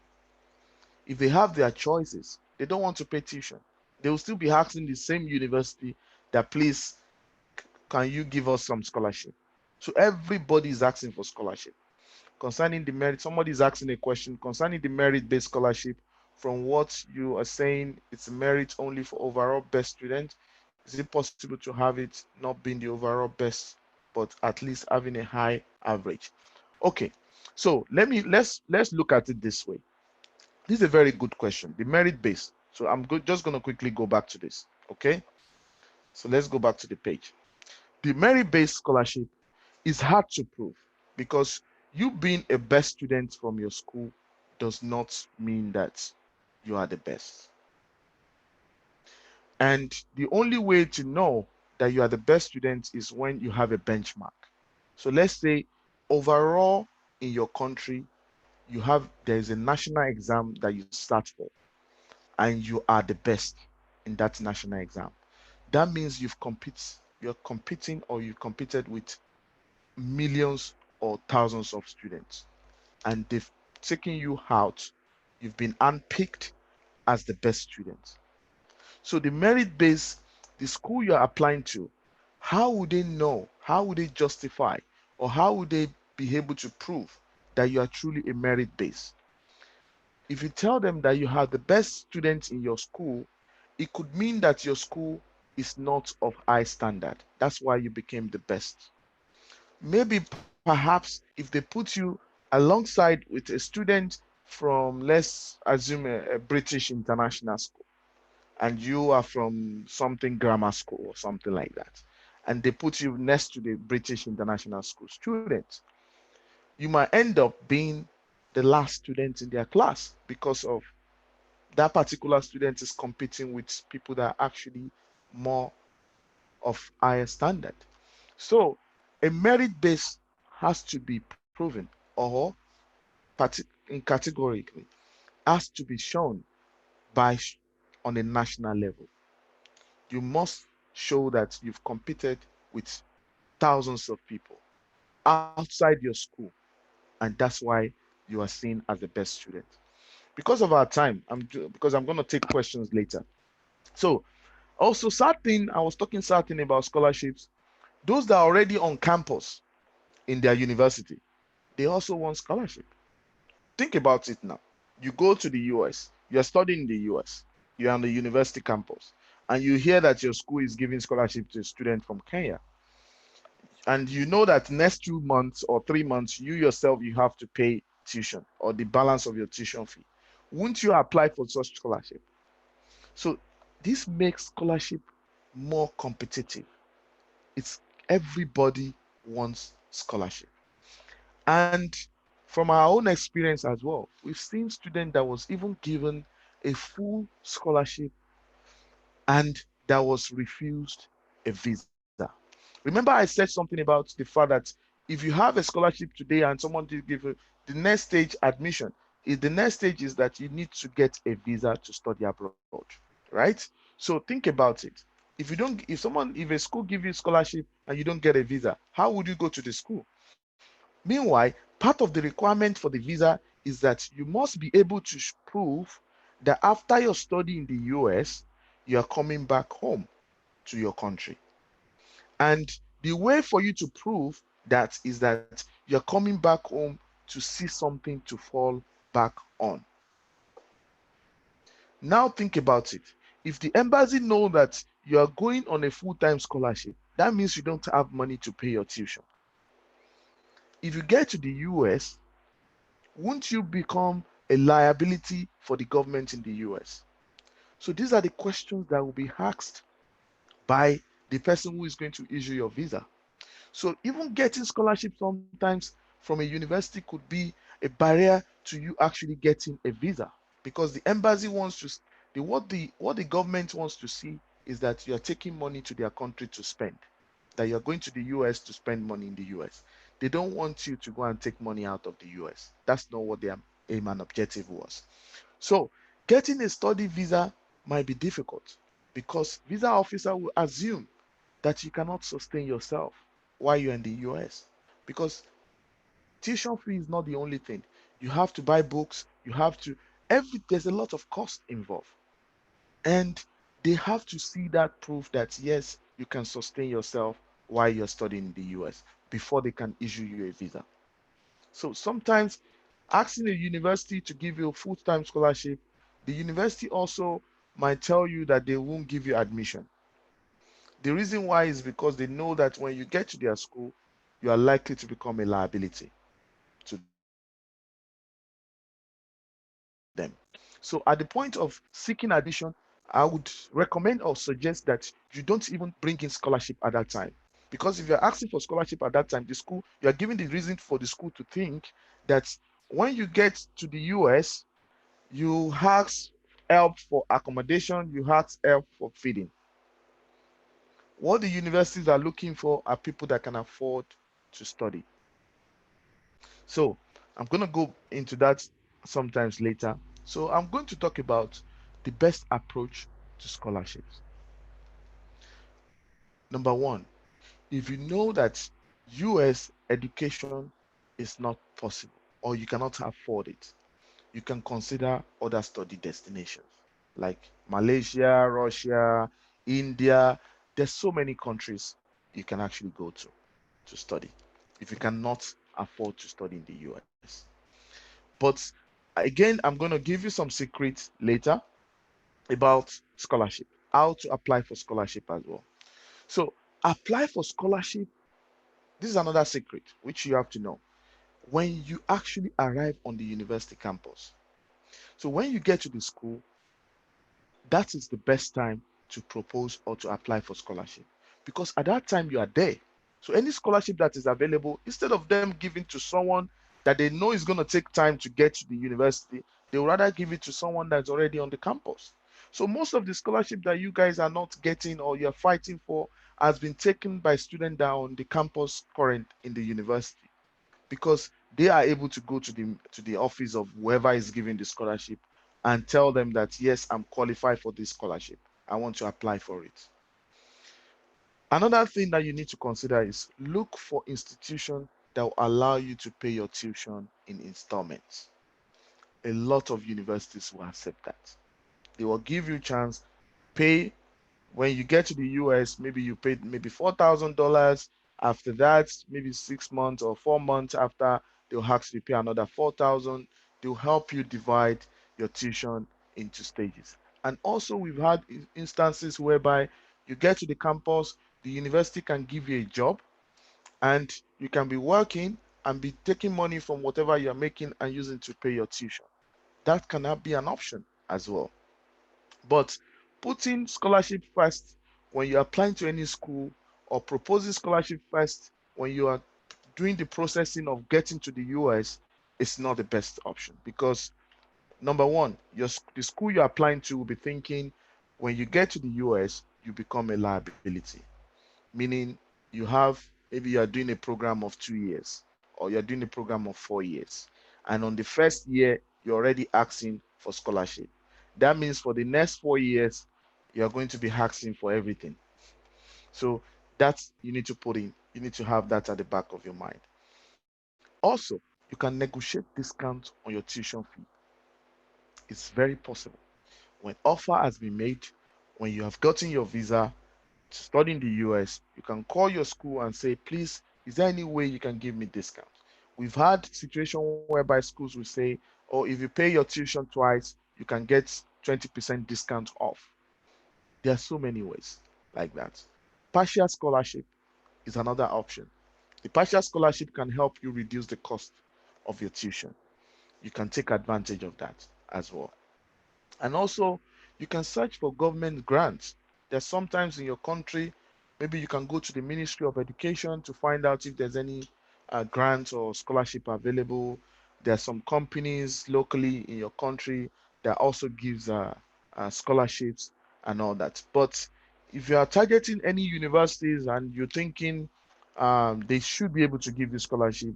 if they have their choices, they don't want to pay tuition. They will still be asking the same university that please, can you give us some scholarship? So everybody is asking for scholarship. Concerning the merit, somebody is asking a question concerning the merit-based scholarship. From what you are saying, it's merit only for overall best student. Is it possible to have it not being the overall best, but at least having a high average? Okay, so let's look at it this way. This is a very good question. The merit based. So just going to quickly go back to this. Okay. So let's go back to the page. The merit based scholarship is hard to prove because you being a best student from your school does not mean that you are the best. And the only way to know that you are the best student is when you have a benchmark. So let's say overall in your country, there is a national exam that you start for and you are the best in that national exam. That means you're competing or you competed with millions or thousands of students and they've taken you out. You've been unpicked as the best student. So the merit base, the school you're applying to, how would they know? How would they justify? Or how would they be able to prove that you are truly a merit base? If you tell them that you have the best students in your school, it could mean that your school is not of high standard. That's why you became the best. Maybe perhaps if they put you alongside with a student from, let's assume, a British international school, and you are from something grammar school or something like that, and they put you next to the British international school student, you might end up being the last student in their class because of that particular student is competing with people that are actually more of higher standard. So a merit base has to be proven or in categorically has to be shown by on a national level. You must show that you've competed with thousands of people outside your school, and that's why you are seen as the best student. Because of our time, because I'm going to take questions later. So also certain, I was talking certain about scholarships. Those that are already on campus in their university, they also want scholarship. Think about it now. You go to the US, you're studying in the US, you're on the university campus, and you hear that your school is giving scholarship to a student from Kenya. And you know that next 2 months or 3 months, you yourself, you have to pay tuition or the balance of your tuition fee. Won't you apply for such scholarship? So This makes scholarship more competitive. It's everybody wants scholarship. And from our own experience as well, we've seen students that was even given a full scholarship and that was refused a visa. Remember, I said something about the fact that if you have a scholarship today and someone did give you the next stage admission, is the next stage is that you need to get a visa to study abroad, right? So think about it. If a school give you scholarship and you don't get a visa, how would you go to the school? Meanwhile, part of the requirement for the visa is that you must be able to prove that after your study in the US, you are coming back home to your country. And the way for you to prove that is that you're coming back home to see something to fall back on. Now think about it. If the embassy know that you are going on a full-time scholarship, that means you don't have money to pay your tuition. If you get to the US, won't you become a liability for the government in the US? So these are the questions that will be asked by the person who is going to issue your visa. So even getting scholarship sometimes from a university could be a barrier to you actually getting a visa, because the embassy wants to the government wants to see is that you are taking money to their country to spend, that you're going to the US to spend money in the US. They don't want you to go and take money out of the US. That's not what their aim and objective was. So getting a study visa might be difficult because visa officer will assume that you cannot sustain yourself while you're in the US, because tuition fee is not the only thing. You have to buy books, you have to there's a lot of cost involved. And they have to see that proof that yes, you can sustain yourself while you're studying in the US before they can issue you a visa. So sometimes asking a university to give you a full-time scholarship, the university also might tell you that they won't give you admission. The reason why is because they know that when you get to their school, you are likely to become a liability to them. So at the point of seeking admission, I would recommend or suggest that you don't even bring in scholarship at that time. Because if you're asking for scholarship at that time, you are giving the reason for the school to think that when you get to the US, you ask help for accommodation, you ask help for feeding. What the universities are looking for are people that can afford to study. So I'm going to go into that sometimes later. So I'm going to talk about the best approach to scholarships. Number one, if you know that US education is not possible or you cannot afford it, you can consider other study destinations like Malaysia, Russia, India. There's so many countries you can actually go to study if you cannot afford to study in the US. But again, I'm going to give you some secrets later about scholarship, how to apply for scholarship as well. So, apply for scholarship. This is another secret which you have to know when you actually arrive on the university campus. So, when you get to the school, that is the best time to propose or to apply for scholarship, because at that time you are there. So any scholarship that is available, instead of them giving to someone that they know is going to take time to get to the university, they would rather give it to someone that's already on the campus. So most of the scholarship that you guys are not getting or you're fighting for has been taken by students that are on the campus current in the university, because they are able to go to the office of whoever is giving the scholarship and tell them that yes, I'm qualified for this scholarship, I want to apply for it. Another thing that you need to consider is look for institutions that will allow you to pay your tuition in installments. A lot of universities will accept that. They will give you a chance, pay. When you get to the US, maybe you paid maybe $4,000. After that, maybe 6 months or 4 months after, they'll ask you to pay another 4,000. They'll help you divide your tuition into stages. And also, we've had instances whereby you get to the campus, the university can give you a job, and you can be working and be taking money from whatever you're making and using to pay your tuition. That cannot be an option as well. But putting scholarship first when you're applying to any school, or proposing scholarship first when you are doing the processing of getting to the US, is not the best option. Because number one, the school you're applying to will be thinking when you get to the US, you become a liability, meaning you have, maybe you are doing a program of 2 years, or you're doing a program of 4 years, and on the first year you're already asking for scholarship. That means for the next 4 years you're going to be asking for everything. So that's, you need to put in, you need to have that at the back of your mind. Also, you can negotiate discount on your tuition fee. It's very possible. When offer has been made, when you have gotten your visa to study in the US, you can call your school and say, please, is there any way you can give me discount? We've had situation whereby schools will say, oh, if you pay your tuition twice, you can get 20% discount off. There are so many ways like that. Partial scholarship is another option. The partial scholarship can help you reduce the cost of your tuition. You can take advantage of that as well. And also, you can search for government grants. There's sometimes in your country, maybe you can go to the Ministry of Education to find out if there's any grant or scholarship available. There are some companies locally in your country that also gives scholarships and all that. But if you are targeting any universities and you're thinking they should be able to give you scholarship,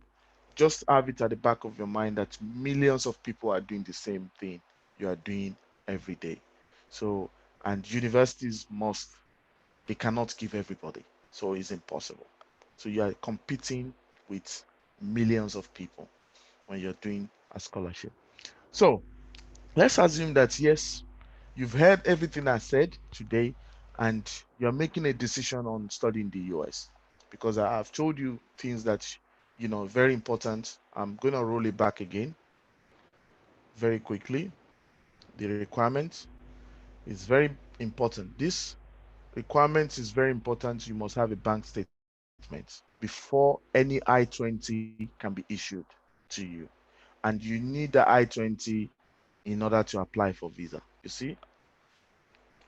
just have it at the back of your mind that millions of people are doing the same thing you are doing every day. So, and universities must, they cannot give everybody. So it's impossible. So you are competing with millions of people when you're doing a scholarship. So let's assume that yes, you've heard everything I said today, and you're making a decision on studying the US, because I've told you things that, very important. I'm going to roll it back again very quickly. The requirements is very important. This requirement is very important. You must have a bank statement before any I-20 can be issued to you. And you need the I-20 in order to apply for visa. You see?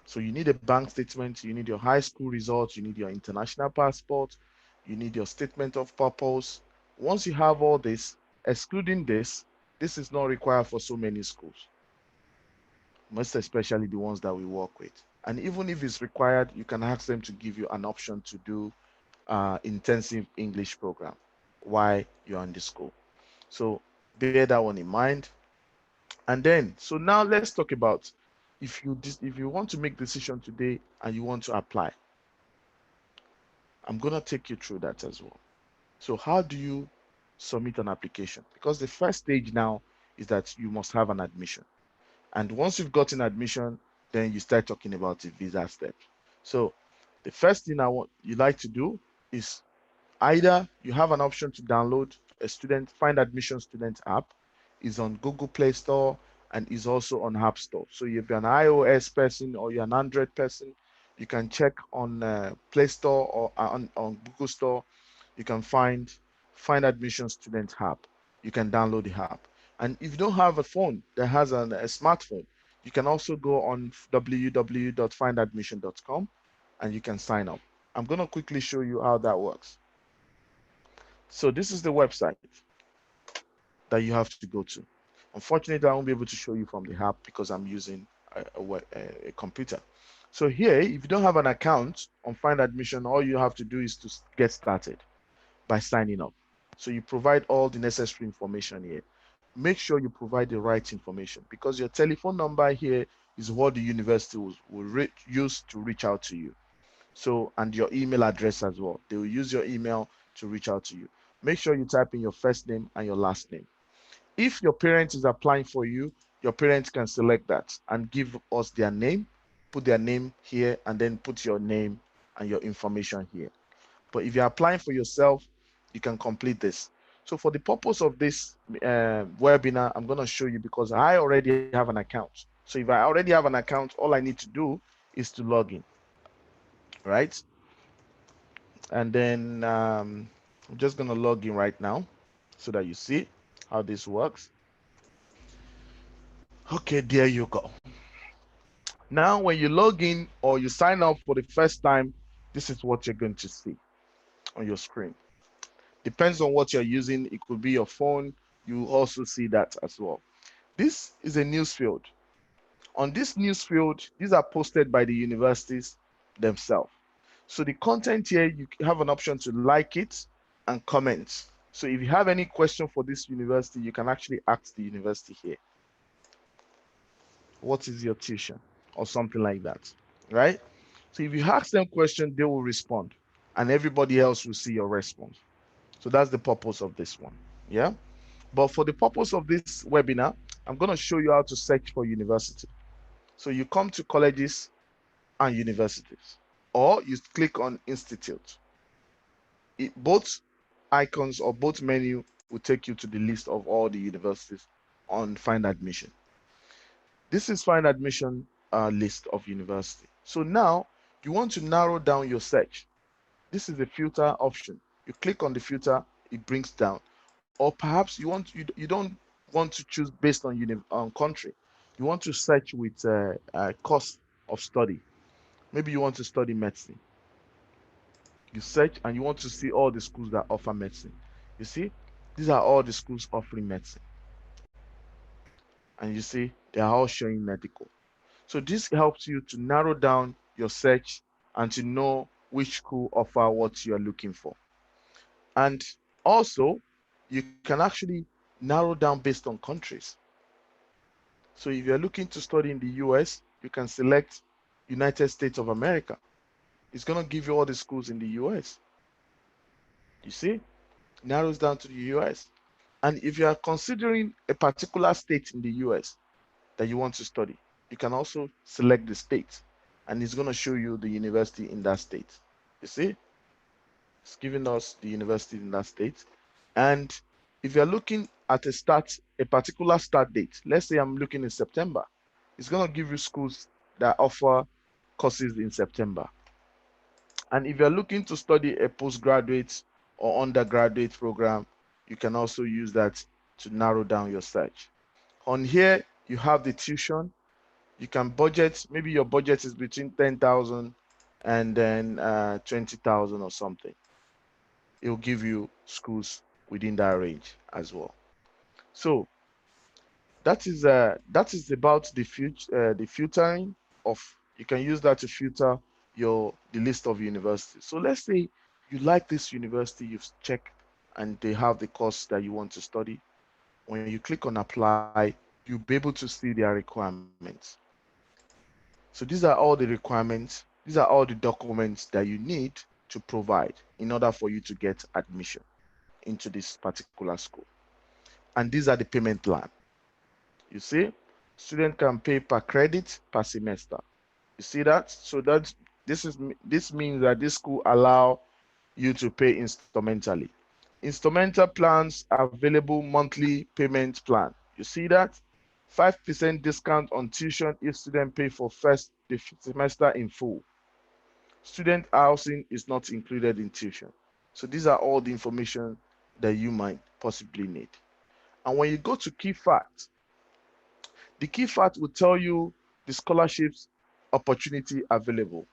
So you need a bank statement, you need your high school results, you need your international passport, you need your statement of purpose. Once you have all this, excluding this is not required for so many schools, most especially the ones that we work with. And even if it's required, you can ask them to give you an option to do intensive English program while you're in the school. So bear that one in mind. And then, so now let's talk about, if you want to make decision today and you want to apply, I'm gonna take you through that as well. So how do you submit an application? Because the first stage now is that you must have an admission. And once you've gotten admission, then you start talking about the visa step. So the first thing I want you like to do is, either you have an option to download a student find admission student app. Is on Google Play Store and is also on App Store. So if you're an iOS person or you're an Android person, you can check on Play Store or on Google Store. You can find admission student app. You can download the app. And if you don't have a phone that has a smartphone, you can also go on www.findadmission.com and you can sign up. I'm going to quickly show you how that works. So this is the website that you have to go to. Unfortunately, I won't be able to show you from the app because I'm using a computer. So here, if you don't have an account on Find Admission, all you have to do is to get started by signing up. So you provide all the necessary information here. Make sure you provide the right information, because your telephone number here is what the university will use to reach out to you. So, and your email address as well. They will use your email to reach out to you. Make sure you type in your first name and your last name. If your parent is applying for you, your parents can select that and give us their name, put their name here, and then put your name and your information here. But if you're applying for yourself, you can complete this. So for the purpose of this webinar, I'm going to show you, because I already have an account. So if I already have an account, all I need to do is to log in, right? And then I'm just going to log in right now so that you see how this works. Okay, there you go. Now, when you log in or you sign up for the first time, this is what you're going to see on your screen. Depends on what you're using. It could be your phone. You also see that as well. This is a news field. On this news field, these are posted by the universities themselves. So the content here, you have an option to like it and comment. So if you have any question for this university, you can actually ask the university here, what is your tuition? Or something like that, right? So if you ask them question, they will respond and everybody else will see your response. So that's the purpose of this one. Yeah. But for the purpose of this webinar, I'm going to show you how to search for university. So you come to colleges and universities, or you click on institute. Both icons or both menu will take you to the list of all the universities on find admission. This is find admission list of university. So now you want to narrow down your search. This is the filter option. You click on the filter, it brings down. Or perhaps you don't want to choose based on country. You want to search with cost of study. Maybe you want to study medicine. You search and you want to see all the schools that offer medicine. You see, these are all the schools offering medicine. And you see, they are all showing medical. So this helps you to narrow down your search and to know which school offer what you are looking for. And also, you can actually narrow down based on countries. So if you're looking to study in the US, you can select United States of America. It's going to give you all the schools in the US. You see, narrows down to the US. And if you are considering a particular state in the US that you want to study, you can also select the state and it's going to show you the university in that state. You see, it's giving us the university in that state. And if you're looking at a particular start date, let's say I'm looking in September, it's going to give you schools that offer courses in September. And if you're looking to study a postgraduate or undergraduate program, you can also use that to narrow down your search. On here, you have the tuition. You can budget, maybe your budget is between 10,000 and then 20,000 or something. It will give you schools within that range as well. So that is about the filtering of. You can use that to filter the list of universities. So let's say you like this university, you've checked, and they have the course that you want to study. When you click on apply, you'll be able to see their requirements. So these are all the requirements. These are all the documents that you need to provide in order for you to get admission into this particular school. And these are the payment plan. You see, student can pay per credit per semester. You see that? So this means that this school allow you to pay instrumentally. Instrumental plans are available monthly payment plan. You see that? 5% discount on tuition if student pay for first the semester in full. Student housing is not included in tuition. So these are all the information that you might possibly need. And when you go to key facts, the key fact will tell you the scholarships opportunity available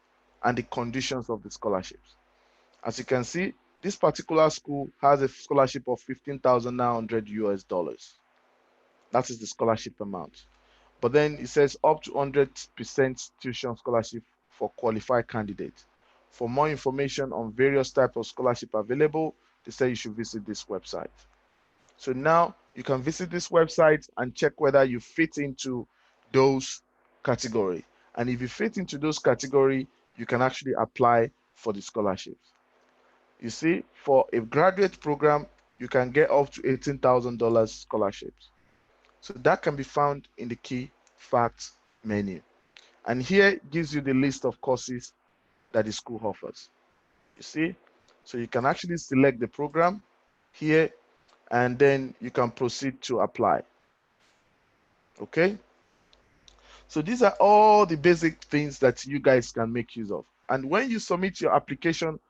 and the conditions of the scholarships. As you can see, this particular school has a scholarship of 15,900 US dollars. That is the scholarship amount. But then it says up to 100% tuition scholarship for qualified candidates. For more information on various types of scholarship available, they say you should visit this website. So now you can visit this website and check whether you fit into those category. And if you fit into those category, you can actually apply for the scholarships. You see, for a graduate program, you can get up to $18,000 scholarships. So that can be found in the key facts menu. And here it gives you the list of courses that the school offers. You see, so you can actually select the program here and then you can proceed to apply. Okay, so these are all the basic things that you guys can make use of. And when you submit your application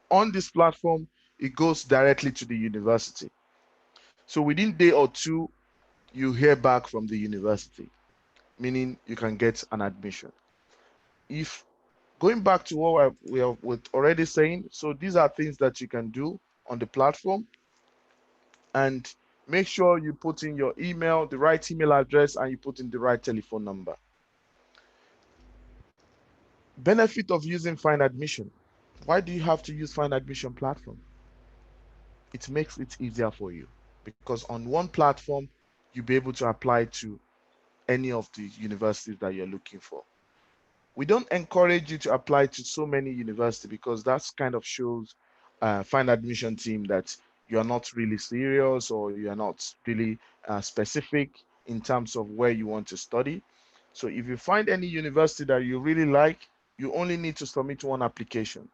on this platform, it goes directly to the university. So within a day or two, you hear back from the university, meaning you can get an admission. If going back to what we are already saying, so these are things that you can do on the platform, and make sure you put in your email, the right email address, and you put in the right telephone number. Benefit of using Find Admission. Why do you have to use Find Admission platform? It makes it easier for you, because on one platform, you'll be able to apply to any of the universities that you're looking for. We don't encourage you to apply to so many universities, because that's kind of shows Find Admission team that you are not really serious, or you are not really specific in terms of where you want to study. So if you find any university that you really like, you only need to submit one application,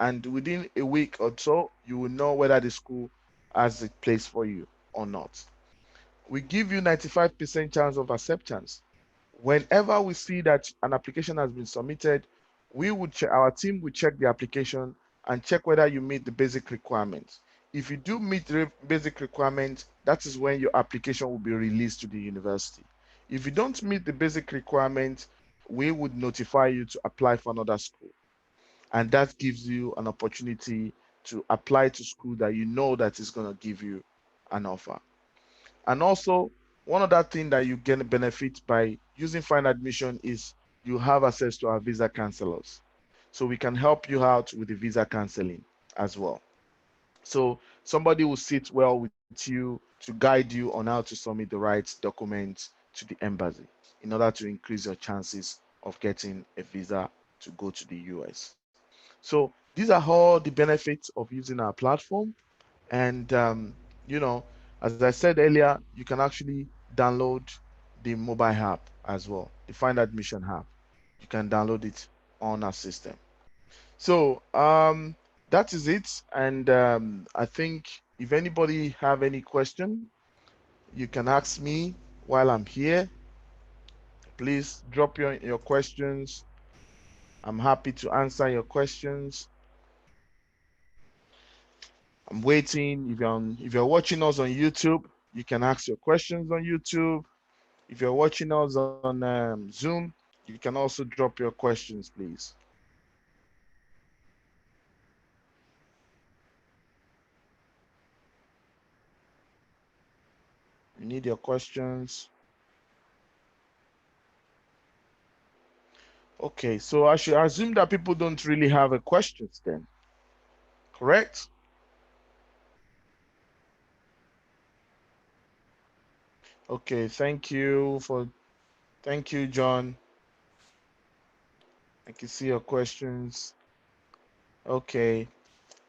and within a week or so, you will know whether the school has a place for you or not. We give you 95% chance of acceptance. Whenever we see that an application has been submitted, we would our team will check the application and check whether you meet the basic requirements. If you do meet the basic requirements, that is when your application will be released to the university. If you don't meet the basic requirements, we would notify you to apply for another school. And that gives you an opportunity to apply to school that you know that is going to give you an offer. And also, one other thing that you get benefit by using Find Admission is you have access to our visa counselors. So we can help you out with the visa counseling as well. So somebody will sit well with you to guide you on how to submit the right documents to the embassy in order to increase your chances of getting a visa to go to the US. So these are all the benefits of using our platform. And you know, as I said earlier, you can actually download the mobile app as well, the Find Admission app. You can download it on our system. So that is it. And I think if anybody have any question, you can ask me while I'm here. Please drop your questions. I'm happy to answer your questions. I'm waiting. If you're watching us on YouTube, you can ask your questions on YouTube. If you're watching us on Zoom, you can also drop your questions, please. You need your questions. Okay, so I should assume that people don't really have a questions then, correct? Okay, thank you, John. I can see your questions. Okay.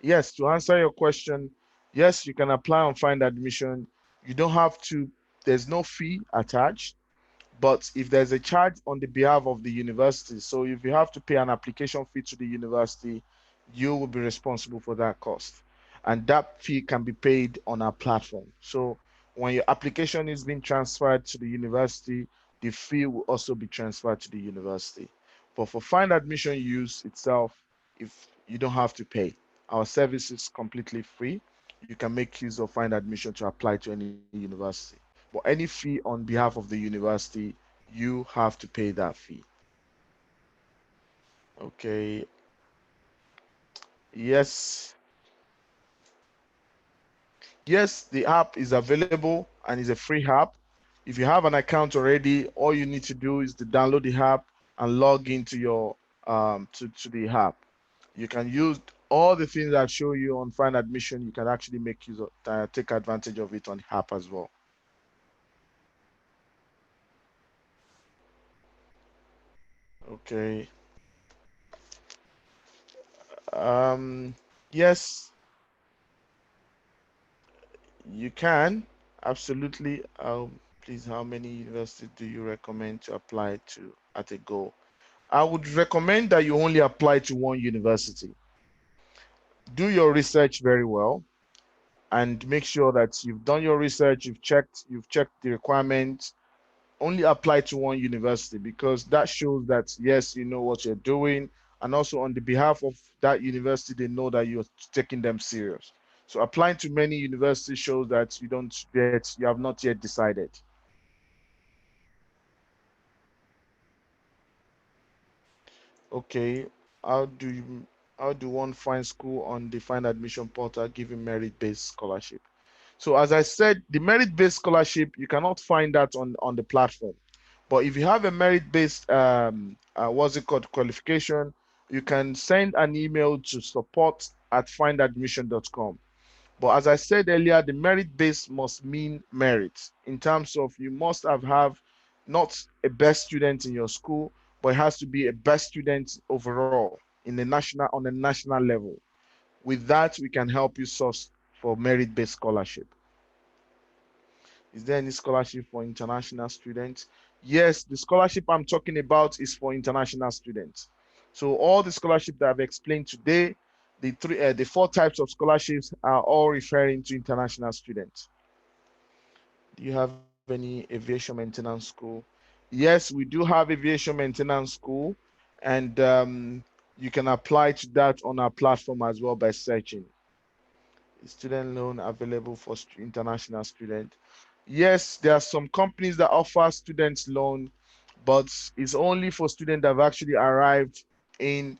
Yes, to answer your question, yes, you can apply on Find Admission. You don't have to, there's no fee attached. But if there's a charge on the behalf of the university, so if you have to pay an application fee to the university, you will be responsible for that cost. And that fee can be paid on our platform. So when your application is being transferred to the university, the fee will also be transferred to the university. But for Find Admission use itself, if you don't have to pay, our service is completely free. You can make use of Find Admission to apply to any university. But any fee on behalf of the university, you have to pay that fee. Okay. Yes. Yes, the app is available and is a free app. If you have an account already, all you need to do is to download the app and log into your to the app. You can use all the things I show you on Find Admission. You can actually make use of take advantage of it on the app as well. Okay. Um, yes, you can, absolutely. Please, how many universities do you recommend to apply to at a go? I would recommend that you only apply to one university. Do your research very well and make sure that you've done your research, you've checked the requirements. Only apply to one university, because that shows that yes, you know what you're doing, and also on the behalf of that university, they know that you're taking them serious. So applying to many universities shows that you have not yet decided. Okay, how do you how do one find school on the find admission portal giving merit-based scholarship? So as I said, the merit-based scholarship you cannot find that on the platform. But if you have a merit-based what's it called qualification, you can send an email to support@findadmission.com. But as I said earlier, the merit base must mean merit in terms of you must have not a best student in your school, but it has to be a best student overall in the national on a national level. With that, we can help you source for merit-based scholarship. Is there any scholarship for international students? Yes, the scholarship I'm talking about is for international students. So all the scholarship that I've explained today, the four types of scholarships are all referring to international students. Do you have any aviation maintenance school? Yes, we do have aviation maintenance school, and you can apply to that on our platform as well by searching. Student loan available for international students. Yes, there are some companies that offer students loan, but it's only for students that have actually arrived in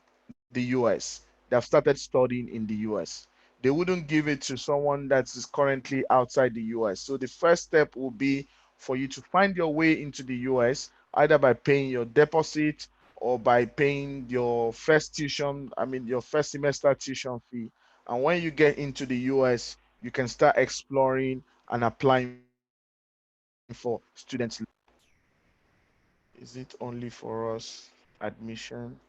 the US. They have started studying in the US. They wouldn't give it to someone that is currently outside the US. So the first step will be for you to find your way into the US, either by paying your deposit or by paying your first tuition, I mean your first semester tuition fee. And when you get into the US, you can start exploring and applying for student loan. Is it only for us admission?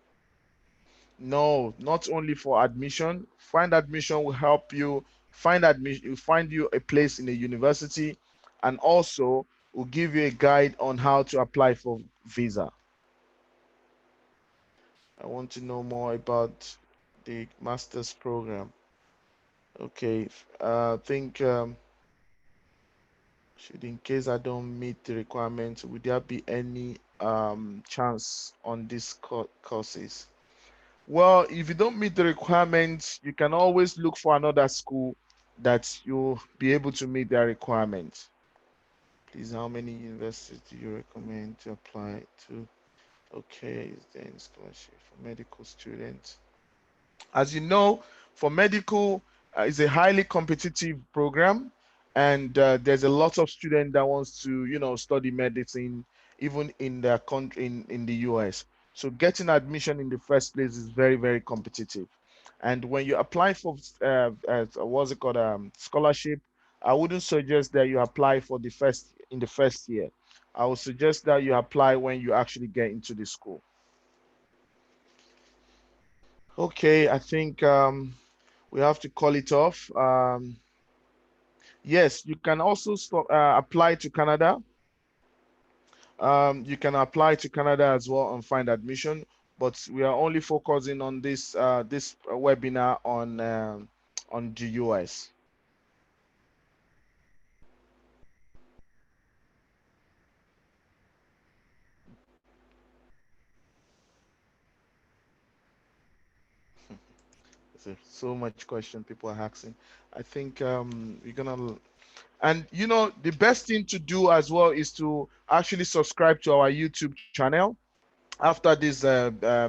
No, not only for admission. Find admission will help you find admission, find you a place in a university, and also will give you a guide on how to apply for visa. I want to know more about the master's program. Okay, I think should in case I don't meet the requirements, would there be any chance on these courses? Well, if you don't meet the requirements, you can always look for another school that you'll be able to meet their requirements. Please, how many universities do you recommend to apply to? Okay, is there any scholarship for medical students? As you know, for medical, it's a highly competitive program, and there's a lot of student that wants to, study medicine, even in their country, in the US. So getting admission in the first place is very, very competitive. And when you apply for what's it called, scholarship, I wouldn't suggest that you apply for the first in the first year. I would suggest that you apply when you actually get into the school. Okay, I think we have to call it off. Yes, you can also apply to Canada. You can apply to Canada as well and find admission, but we are only focusing on this webinar on the US. So much question people are asking. I think we're gonna and the best thing to do as well is to actually subscribe to our YouTube channel after this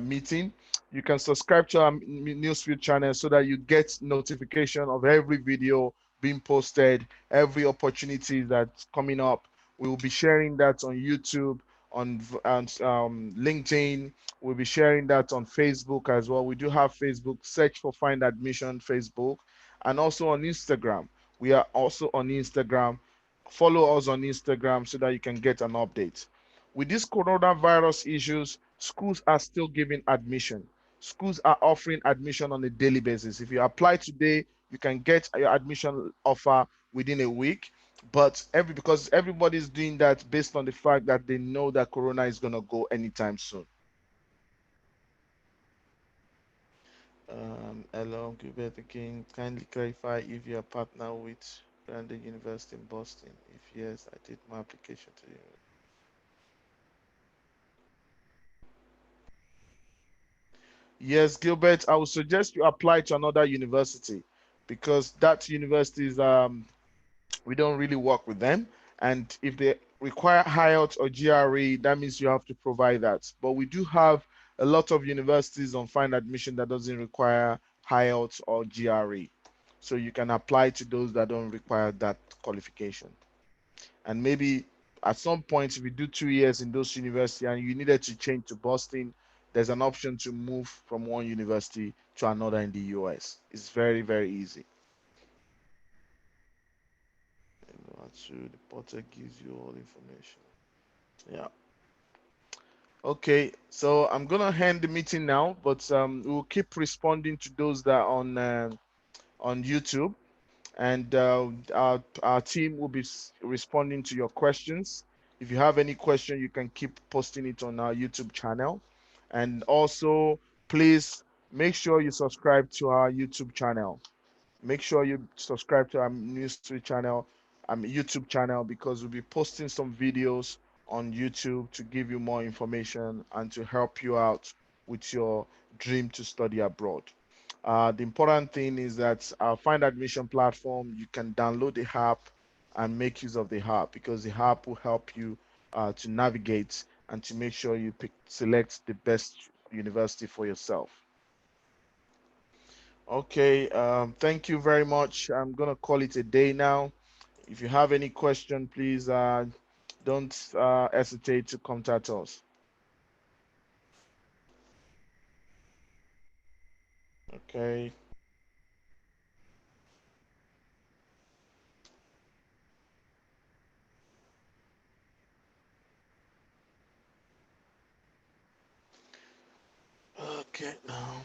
meeting. You can subscribe to our newsfeed channel so that you get notification of every video being posted, every opportunity that's coming up. We will be sharing that on YouTube, on LinkedIn. We'll be sharing that on Facebook as well. We do have Facebook. Search for Find Admission Facebook, and also on Instagram. We are also on Instagram. Follow us on Instagram so that you can get an update. With these coronavirus issues, schools are still giving admission. Schools are offering admission on a daily basis. If you apply today, you can get your admission offer within a week. But because everybody's doing that based on the fact that they know that corona is gonna go anytime soon. Hello, Gilbert again. Kindly clarify if you are partner with Brandon University in Boston. If yes, I did my application to you. Yes, Gilbert, I would suggest you apply to another university because that university is we don't really work with them. And if they require HIELTS or GRE, that means you have to provide that. But we do have a lot of universities on find admission that doesn't require IELTS or GRE. So you can apply to those that don't require that qualification. And maybe at some point, if you do 2 years in those universities and you needed to change to Boston, there's an option to move from one university to another in the US. It's very, very easy. So the portal gives you all information. Yeah. Okay. So I'm gonna end the meeting now, but we'll keep responding to those that are on YouTube, and our team will be responding to your questions. If you have any question, you can keep posting it on our YouTube channel. And also, please make sure you subscribe to our YouTube channel. Make sure you subscribe to our newsfeed channel, YouTube channel, because we'll be posting some videos on YouTube to give you more information and to help you out with your dream to study abroad. The important thing is that our Find Admission platform, you can download the app and make use of the app, because the app will help you to navigate and to make sure you select the best university for yourself. Okay, thank you very much. I'm gonna call it a day now. If you have any question, please don't hesitate to contact us. Okay. Okay. Now.